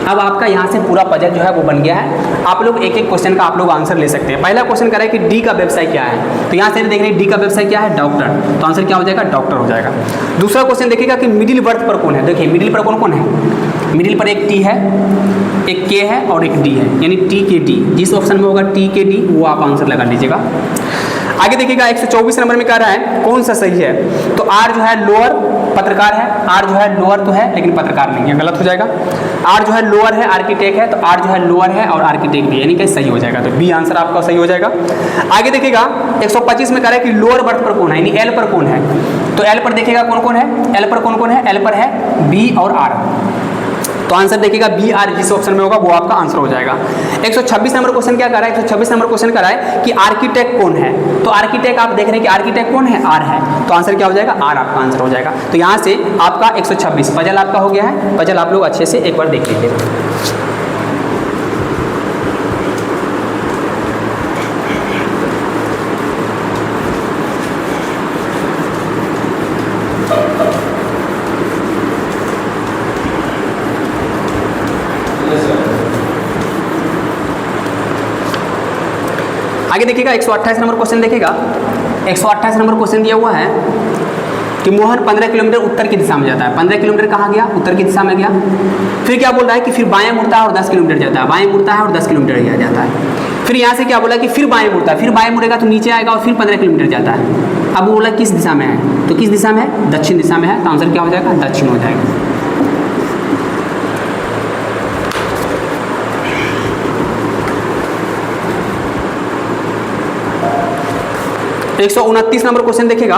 अब आपका यहाँ से पूरा पजल जो है वो बन गया है। आप लोग एक एक क्वेश्चन का आप लोग आंसर ले सकते हैं। पहला क्वेश्चन करा है कि डी का व्यवसाय क्या है, तो यहाँ से देख रहे हैं डी का व्यवसाय क्या है, डॉक्टर, तो आंसर क्या हो जाएगा, डॉक्टर हो जाएगा। दूसरा क्वेश्चन देखिएगा कि मिडिल बर्थ पर कौन है, देखिए मिडिल पर कौन कौन है, मिडिल पर एक टी है, एक के है और एक डी है, यानी टी के डी, जिस ऑप्शन में होगा टी के डी वो आप आंसर लगा लीजिएगा। आगे देखिएगा 124 नंबर में कह रहा है कौन सा सही है, तो आर जो है लोअर पत्रकार है, आर जो है लोअर तो है लेकिन पत्रकार नहीं है, गलत हो जाएगा। आर जो है लोअर है, आर्किटेक्ट है, तो आर जो है लोअर है और आर्किटेक्ट भी, यानी कि सही हो जाएगा, तो बी आंसर आपका सही हो जाएगा। आगे देखिएगा 125 में कह रहा है कि लोअर बर्थ पर कौन है, यानी एल पर कौन है, तो एल पर देखिएगा कौन कौन है, एल पर कौन कौन है, एल पर है बी और आर, तो आंसर देखिएगा बी आर, जिस ऑप्शन में होगा वो आपका आंसर हो जाएगा। 126 नंबर क्वेश्चन क्या कर रहा है, 126 नंबर क्वेश्चन कर रहा है कि आर्किटेक्ट कौन है, तो आर्किटेक्ट आप देख रहे हैं कि आर्किटेक्ट कौन है, आर है, तो आंसर क्या हो जाएगा, आर आपका आंसर हो जाएगा। तो यहाँ से आपका 126 पजल आपका हो गया है। पजल आप लोग अच्छे से एक बार देख लीजिए। आगे देखिएगा 128 नंबर क्वेश्चन देखिएगा। 128 नंबर क्वेश्चन दिया हुआ है कि मोहन 15 किलोमीटर उत्तर की दिशा में जाता है। 15 किलोमीटर कहाँ गया, उत्तर की दिशा में गया। फिर क्या बोल रहा है कि फिर बाएं मुड़ता है और 10 किलोमीटर जाता है, बाएं मुड़ता है और 10 किलोमीटर जाता है। फिर यहाँ से क्या बोला कि फिर बाएं मुड़ता है, फिर बाएं मुड़ेगा तो नीचे आएगा और फिर 15 किलोमीटर जाता है। अब वो बोला किस दिशा में है, तो किस दिशा में है, दक्षिण दिशा में है, तो आंसर क्या हो जाएगा, दक्षिण हो जाएगा। 129 नंबर क्वेश्चन देखिएगा।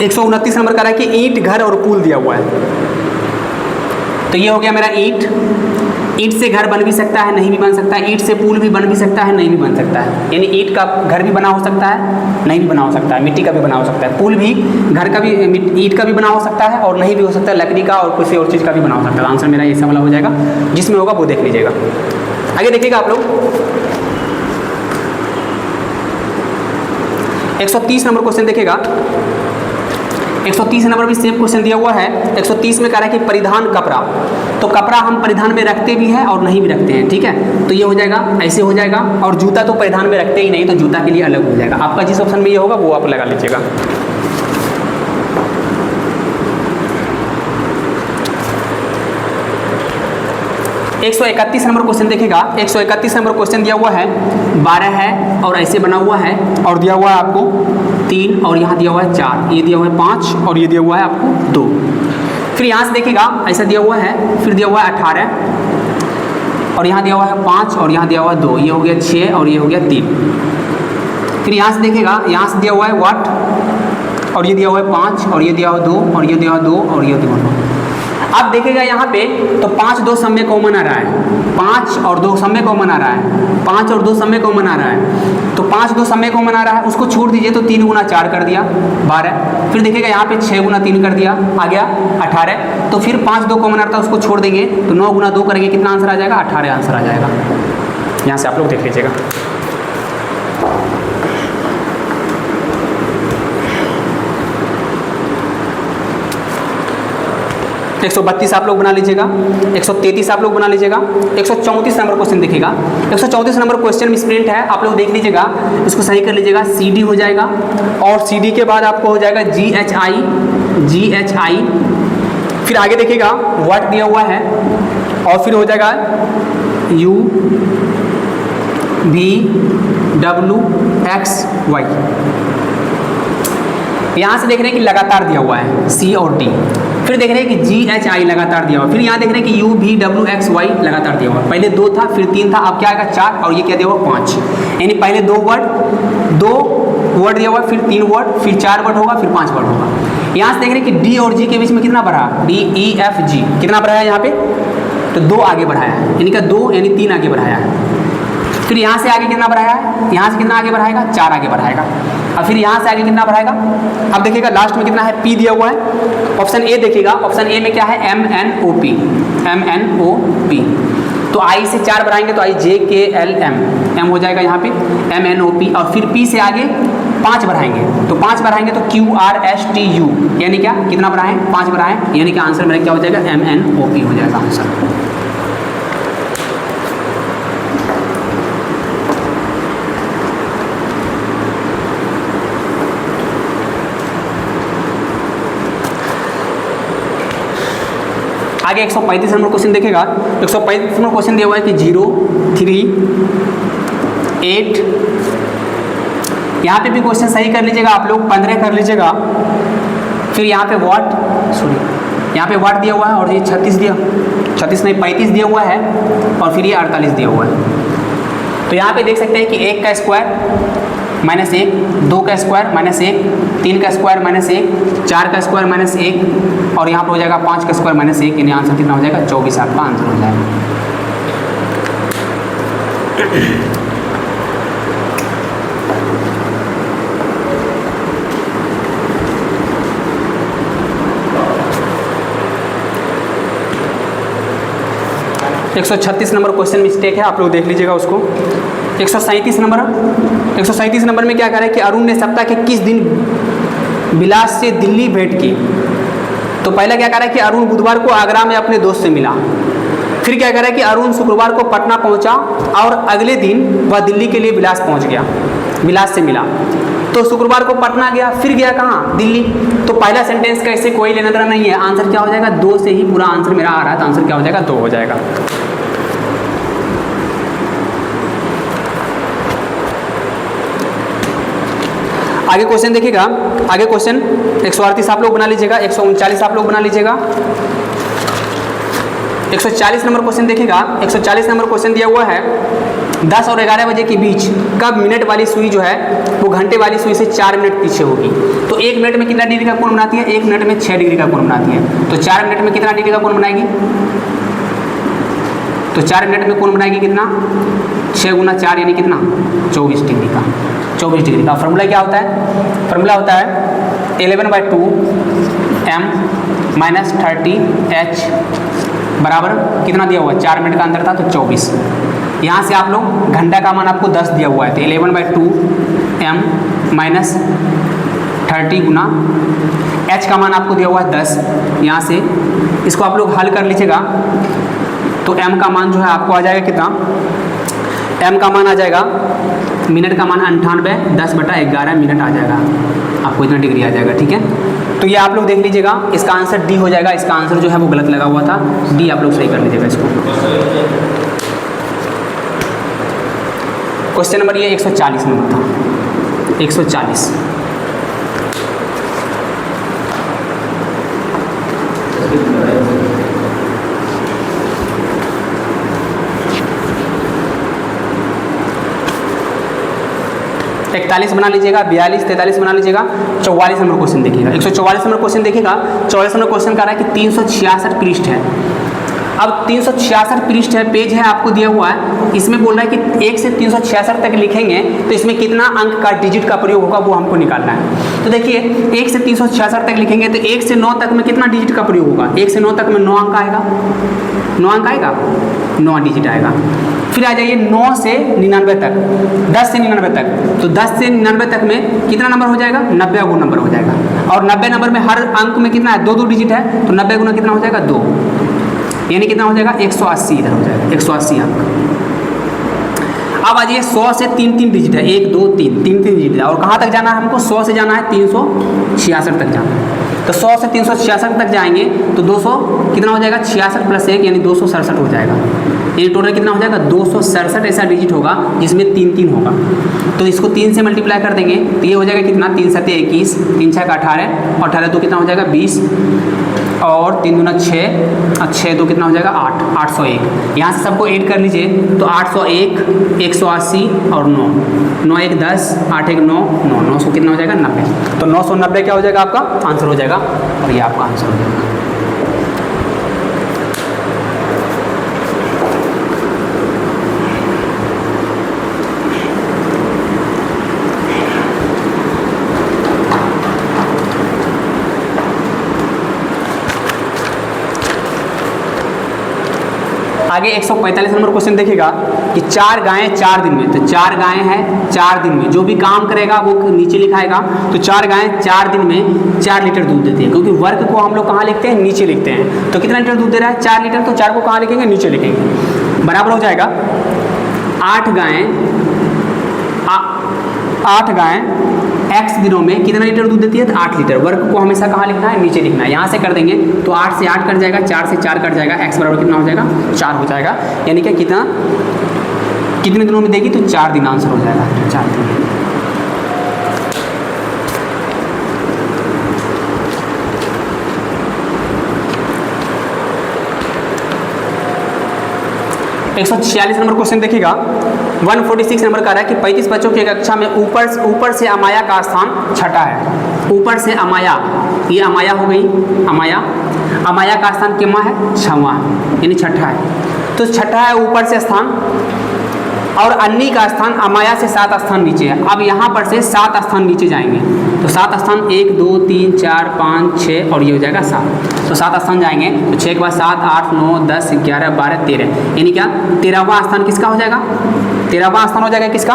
129 नंबर का रहा है कि ईंट, घर और पुल दिया हुआ है। तो ये हो गया मेरा ईंट। ईंट से घर बन भी सकता है, नहीं भी बन सकता है। ईंट से पुल भी बन भी सकता है, नहीं भी बन सकता है। यानी ईंट का घर भी बना हो सकता है, नहीं भी बना हो सकता है। मिट्टी का भी बना हो सकता है। पुल भी घर का भी, ईंट का भी बना हो सकता है और नहीं भी हो सकता है, लकड़ी का और किसी और चीज़ का भी बना हो सकता है। आंसर मेरा ये वाला हो जाएगा, जिसमें होगा वो देख लीजिएगा। आगे देखिएगा आप लोग 130 नंबर क्वेश्चन देखिएगा। 130 नंबर भी सेम क्वेश्चन दिया हुआ है। 130 में कह रहा है कि परिधान कपड़ा, तो कपड़ा हम परिधान में रखते भी हैं और नहीं भी रखते हैं, ठीक है। तो ये हो जाएगा, ऐसे हो जाएगा। और जूता तो परिधान में रखते ही नहीं, तो जूता के लिए अलग हो जाएगा। आपका जिस ऑप्शन में ये होगा वो आप लगा लीजिएगा। 131 नंबर क्वेश्चन देखेगा। 131 नंबर क्वेश्चन दिया हुआ है 12 है और ऐसे बना हुआ है और दिया हुआ है आपको 3 और यहाँ दिया हुआ है 4, ये दिया हुआ है 5 और ये दिया हुआ है आपको 2। फिर यहाँ से देखेगा ऐसा दिया हुआ है, फिर दिया हुआ है 18 और यहाँ दिया हुआ है 5 और यहाँ दिया हुआ है 2, ये हो गया 6 और ये हो गया 3। फिर यहाँ से देखेगा, यहाँ से दिया हुआ है व्हाट और ये दिया हुआ है 5 और ये दिया हुआ है 2 और ये दिया हुआ है 2 और ये दिया हुआ है 2। अब देखेगा यहाँ पे तो 5 2 सब में कॉमन आ रहा है, 5 और 2 सब में कॉमन आ रहा है, 5 और 2 सब में कॉमन आ रहा है। तो 5 2 सब में कॉमन आ रहा है, उसको छोड़ दीजिए तो 3 गुना 4 कर दिया 12। फिर देखिएगा यहाँ पे 6 गुना 3 कर दिया, आ गया 18। तो फिर 5 2 कॉमन आता है, उसको छोड़ देंगे तो 9 गुना 2 करेंगे, कितना आंसर आ जाएगा? 18 आंसर आ जाएगा। यहाँ से आप लोग देख लीजिएगा। 132 आप लोग बना लीजिएगा, 133 आप लोग बना लीजिएगा। 134 नंबर क्वेश्चन देखिएगा। 134 नंबर क्वेश्चन मिसप्रिंट है, आप लोग देख लीजिएगा, इसको सही कर लीजिएगा। CD हो जाएगा और CD के बाद आपको हो जाएगा GHI। फिर आगे देखिएगा व्हाट दिया हुआ है और फिर हो जाएगा UVWXY। यहाँ से देख रहे हैं कि लगातार दिया हुआ है C और D। फिर देख रहे हैं कि GHI लगातार दिया हुआ, फिर यहाँ देख रहे हैं कि UVWXY लगातार दिया हुआ। पहले 2 था, फिर 3 था, अब क्या आएगा 4 और ये क्या दिया हुआ 5। यानी पहले 2 वर्ड दिया हुआ, फिर 3 वर्ड, फिर 4 वर्ड होगा, फिर 5 वर्ड होगा। यहाँ से देख रहे हैं कि D और G के बीच में कितना बढ़ा, DEFG कितना बढ़ाया है यहाँ पे, तो 2 आगे बढ़ाया है, यानी कि 2 यानी 3 आगे बढ़ाया है। फिर यहाँ से आगे कितना बढ़ाया है, यहाँ से कितना आगे बढ़ाएगा, 4 आगे बढ़ाएगा। अब फिर यहाँ से आगे कितना बढ़ाएगा, अब देखिएगा लास्ट में कितना है, P दिया हुआ है। ऑप्शन ए देखिएगा, ऑप्शन ए में क्या है, MNOP। तो I से 4 बढ़ाएंगे तो IJKLM, M हो जाएगा यहाँ पे MNOP। और फिर P से आगे 5 बढ़ाएंगे तो 5 बढ़ाएंगे तो QRSTU, यानी क्या, कितना बढ़ाएं, 5 बढ़ाएं, यानी कि आंसर मेरा क्या हो जाएगा, MNOP हो जाएगा आंसर। आगे 135 नंबर क्वेश्चन देखेगा। 135 नंबर क्वेश्चन दिया हुआ है कि 0 3 8, यहाँ पे भी क्वेश्चन सही कर लीजिएगा आप लोग, 15 कर लीजिएगा। फिर यहाँ पे यहाँ पे वाट दिया हुआ है और ये 36 नहीं 35 दिया हुआ है और फिर ये 48 दिया हुआ है। तो यहाँ पे देख सकते हैं कि 1 का स्क्वायर -1, 2 का स्क्वायर -1, 3 का स्क्वायर -1, 4 का स्क्वायर -1 और यहाँ पर हो जाएगा 5 का स्क्वायर -1, यानी आंसर कितना हो जाएगा, 24 आपका आंसर हो जाएगा। एक 136 नंबर क्वेश्चन मिस्टेक है, आप लोग देख लीजिएगा उसको। 137 नंबर में क्या कह रहा है कि अरुण ने सप्ताह के किस दिन बिलास से दिल्ली भेंट की। तो पहला क्या कह रहा है कि अरुण बुधवार को आगरा में अपने दोस्त से मिला। फिर क्या कह रहा है कि अरुण शुक्रवार को पटना पहुंचा और अगले दिन वह दिल्ली के लिए बिलास पहुंच गया, बिलास से मिला। तो शुक्रवार को पटना गया, फिर गया कहाँ, दिल्ली। तो पहला सेंटेंस का इससे कोई लेना देना नहीं है, आंसर क्या हो जाएगा, 2 से ही पूरा आंसर मेरा आ रहा है, तो आंसर क्या हो जाएगा, 2 हो जाएगा। आगे क्वेश्चन देखिएगा। आगे क्वेश्चन 138 आप लोग बना लीजिएगा, 139 आप लोग बना लीजिएगा। 140 नंबर क्वेश्चन देखिएगा। 140 नंबर क्वेश्चन दिया हुआ है 10 और 11 बजे के बीच कब मिनट वाली सुई जो है वो घंटे वाली सुई से 4 मिनट पीछे होगी। तो 1 मिनट में कितना डिग्री का कोण बनाती है, 1 मिनट में 6 डिग्री का कोण बनाती है। तो 4 मिनट में कितना डिग्री का कोण बनाएगी, तो 4 मिनट में कोण बनाएगी कितना, 6 गुना 4 यानी कितना, 24 डिग्री का। 24 डिग्री का फॉर्मूला क्या होता है, फॉर्मूला होता है 11/2 m - 30h बराबर कितना दिया हुआ है, 4 मिनट का अंदर था तो 24। यहाँ से आप लोग घंटा का मान आपको 10 दिया हुआ है, तो 11/2 m - 30 गुना h का मान आपको दिया हुआ है 10। यहाँ से इसको आप लोग हल कर लीजिएगा तो m का मान जो है आपको आ जाएगा कितना, m का मान आ जाएगा, मिनट का मान 98, 10/11 मिनट आ जाएगा, आपको इतना डिग्री आ जाएगा। ठीक है, तो ये आप लोग देख लीजिएगा, इसका आंसर डी हो जाएगा। इसका आंसर जो है वो गलत लगा हुआ था, डी आप लोग सही कर लीजिएगा इसको। क्वेश्चन नंबर ये 140 नंबर था, 140। इकतालीस बना लीजिएगा, 42, 43 बना लीजिएगा। 44 नंबर क्वेश्चन देखिएगा, 144 नंबर क्वेश्चन देखिएगा। 44 नंबर क्वेश्चन कह रहा है कि 366 पृष्ठ है। अब 366 पृष्ठ है, पेज है आपको दिया हुआ है। इसमें बोल रहा है कि 1 से 366 तक लिखेंगे तो इसमें कितना अंक का डिजिट का प्रयोग होगा वो हमको निकालना है। तो देखिए 1 से 366 तक लिखेंगे तो 1 से 9 तक में कितना डिजिट का प्रयोग होगा? 1 से 9 तक में 9 अंक आएगा, 9 अंक आएगा, 9 डिजिट आएगा। फिर आ जाइए 9 से 99 तक, 10 से 99 तक, तो 10 से 99 तक में कितना नंबर हो जाएगा? 90 गुना नंबर हो जाएगा। और 90 नंबर में हर अंक में कितना है? 2 डिजिट है, तो 90 गुना कितना हो जाएगा? 2, यानी कितना हो जाएगा? 180 इधर हो जाएगा, 180 अंक। अब आ जाइए 100 से 3 डिजिट है, 1 2 3 डिजिट है। और कहाँ तक जाना है हमको? 100 से जाना है 366 तक जाना है। तो 100 से 366 तक जाएंगे तो 200 कितना हो जाएगा? 66 प्लस 1 यानी 267 हो जाएगा। ये टोटल कितना हो जाएगा? 267 ऐसा डिजिट होगा जिसमें 3 होगा। तो इसको 3 से मल्टीप्लाई कर देंगे तो ये हो जाएगा कितना? 3 7 21, 3 6 18, 18 2 कितना हो जाएगा? 20, और 3 दूना 6, और 6 2 कितना हो जाएगा? 8, 801। यहाँ से सबको ऐड कर लीजिए तो 801, 180 और 9, 9 1 10, 8 1 9, 900 कितना हो जाएगा? 90। तो 990 क्या हो जाएगा? आपका आंसर हो जाएगा, और ये आपका आंसर हो जाएगा। आगे 145 नंबर क्वेश्चन देखिएगा कि 4 गायें 4 दिन में, तो 4 गायें हैं 4 दिन में, जो भी काम करेगा वो नीचे लिखाएगा। तो 4 गायें 4 दिन में 4 लीटर दूध देती है, क्योंकि वर्ग को हम लोग कहाँ लिखते हैं? नीचे लिखते हैं। तो कितना लीटर दूध दे रहा है? 4 लीटर। तो 4 को कहाँ लिखेंगे? नीचे लिखेंगे। बराबर हो जाएगा 8 गायें x दिनों में कितना लीटर दूध देती है? तो 8 लीटर। वर्ग को हमेशा कहाँ लिखना है? नीचे लिखना है। यहाँ से कर देंगे तो 8 से 8 कट जाएगा, 4 से 4 कट जाएगा, x बराबर कितना हो जाएगा? 4 हो जाएगा। यानी कि कितने दिनों में देगी? तो 4 दिन आंसर हो जाएगा, 4 दिन। एक 146 नंबर क्वेश्चन देखिएगा। 146 नंबर का रहा है कि 35 बच्चों की कक्षा में ऊपर से अमाया का स्थान छठा है। ऊपर से अमाया, ये अमाया हो गई, अमाया का स्थान कितना है? 6वां, यानी छठा है। तो छठा है ऊपर से स्थान, और अन्नी का स्थान अमाया से 7 स्थान नीचे है। अब यहाँ पर से 7 स्थान नीचे जाएंगे तो 7 स्थान 1 2 3 4 5 6 और ये हो जाएगा 7। तो 7 स्थान जाएंगे तो 6 के बाद 7 8 9 10 11 12 13, यानी क्या 13वां स्थान किसका हो जाएगा? 13वां स्थान हो जाएगा किसका?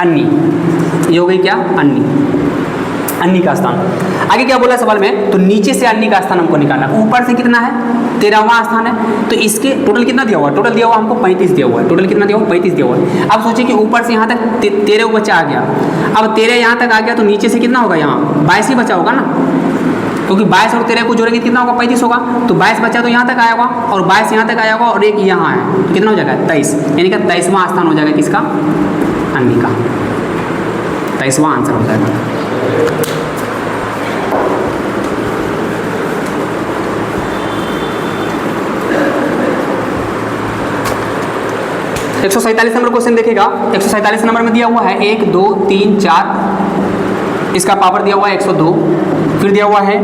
अन्नी। ये हो गई क्या? अन्नी का स्थान। आगे क्या बोला सवाल में? तो नीचे से अन्नी का स्थान हमको निकालना। ऊपर से कितना है? 13वां स्थान है। तो इसके टोटल कितना दिया हुआ है? टोटल दिया हुआ हमको 35 दिया हुआ है। टोटल कितना दिया हुआ? 35 दिया हुआ है। अब सोचिए कि ऊपर से यहाँ तक 13 बचा आ गया। अब 13 यहाँ तक आ गया तो नीचे से कितना होगा? यहाँ 22 ही बचा होगा ना, क्योंकि 22 और 13 को जोड़ेंगे कितना होगा? 35 होगा। तो 22 बचा तो यहाँ तक आया होगा, और 22 यहाँ तक आया होगा, और एक यहाँ है तो कितना हो जाएगा? 23, यानी कि 23वां स्थान हो जाएगा किसका? अन्नी का। 23वां आंसर हो जाएगा। एक 147 नंबर क्वेश्चन देखेगा। 147 नंबर में दिया हुआ है 1 2 3 4, इसका पावर दिया हुआ है 102। फिर दिया हुआ है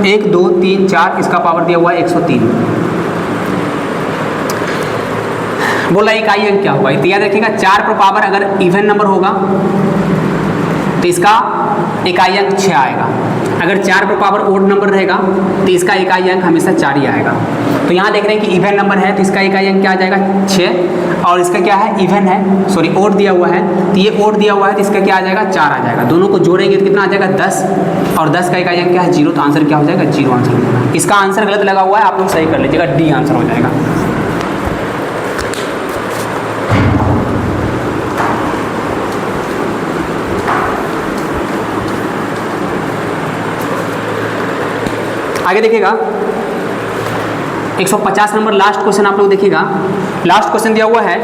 1 2 3 4, इसका पावर दिया हुआ है 103। बोला इकाई अंक क्या होगा? तो याद रखिएगा 4 पर पावर अगर इवन नंबर होगा तो इसका इकाई अंक 6 आएगा। अगर 4 पर पावर ओड नंबर रहेगा तो इसका इकाई अंक हमेशा 4 ही आएगा। तो यहाँ देख रहे हैं कि इवन नंबर है तो इसका इकाई अंक क्या आ जाएगा? 6, और इसका क्या है? इवन है, सॉरी ओड दिया हुआ है, तो ये ओड दिया हुआ है तो इसका क्या आ जाएगा? 4 आ जाएगा। दोनों को जोड़ेंगे तो कितना आ जाएगा? 10, और 10 का इकाई अंक क्या है? 0। तो आंसर क्या हो जाएगा? 0 आंसर हो जाएगा। इसका आंसर गलत लगा हुआ है, आप लोग सही कर लीजिएगा, डी आंसर हो जाएगा। आगे देखिएगा 150 नंबर लास्ट क्वेश्चन आप लोग देखिएगा। लास्ट क्वेश्चन दिया हुआ है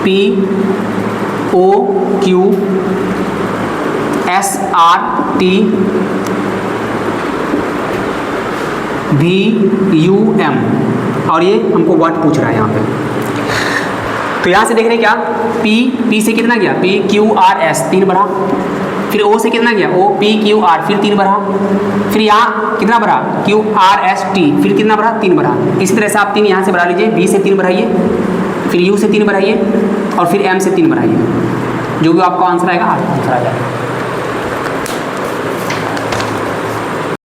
P O Q S R T V U M और ये हमको व्हाट पूछ रहा है यहाँ पे। तो यहाँ से देख रहे हैं क्या, P से कितना गया, P Q R S 3 बढ़ा, फिर O से कितना गया, O P Q R फिर 3 बढ़ा, फिर यहाँ कितना बढ़ा Q R S T फिर कितना बढ़ा 3 बढ़ा। इसी तरह से आप 3 यहाँ से बढ़ा लीजिए, V से 3 बढ़ाइए, फिर U से 3 बढ़ाइए और फिर M से 3 बढ़ाइए, जो भी आपका आंसर आएगा आंसर आ जाएगा।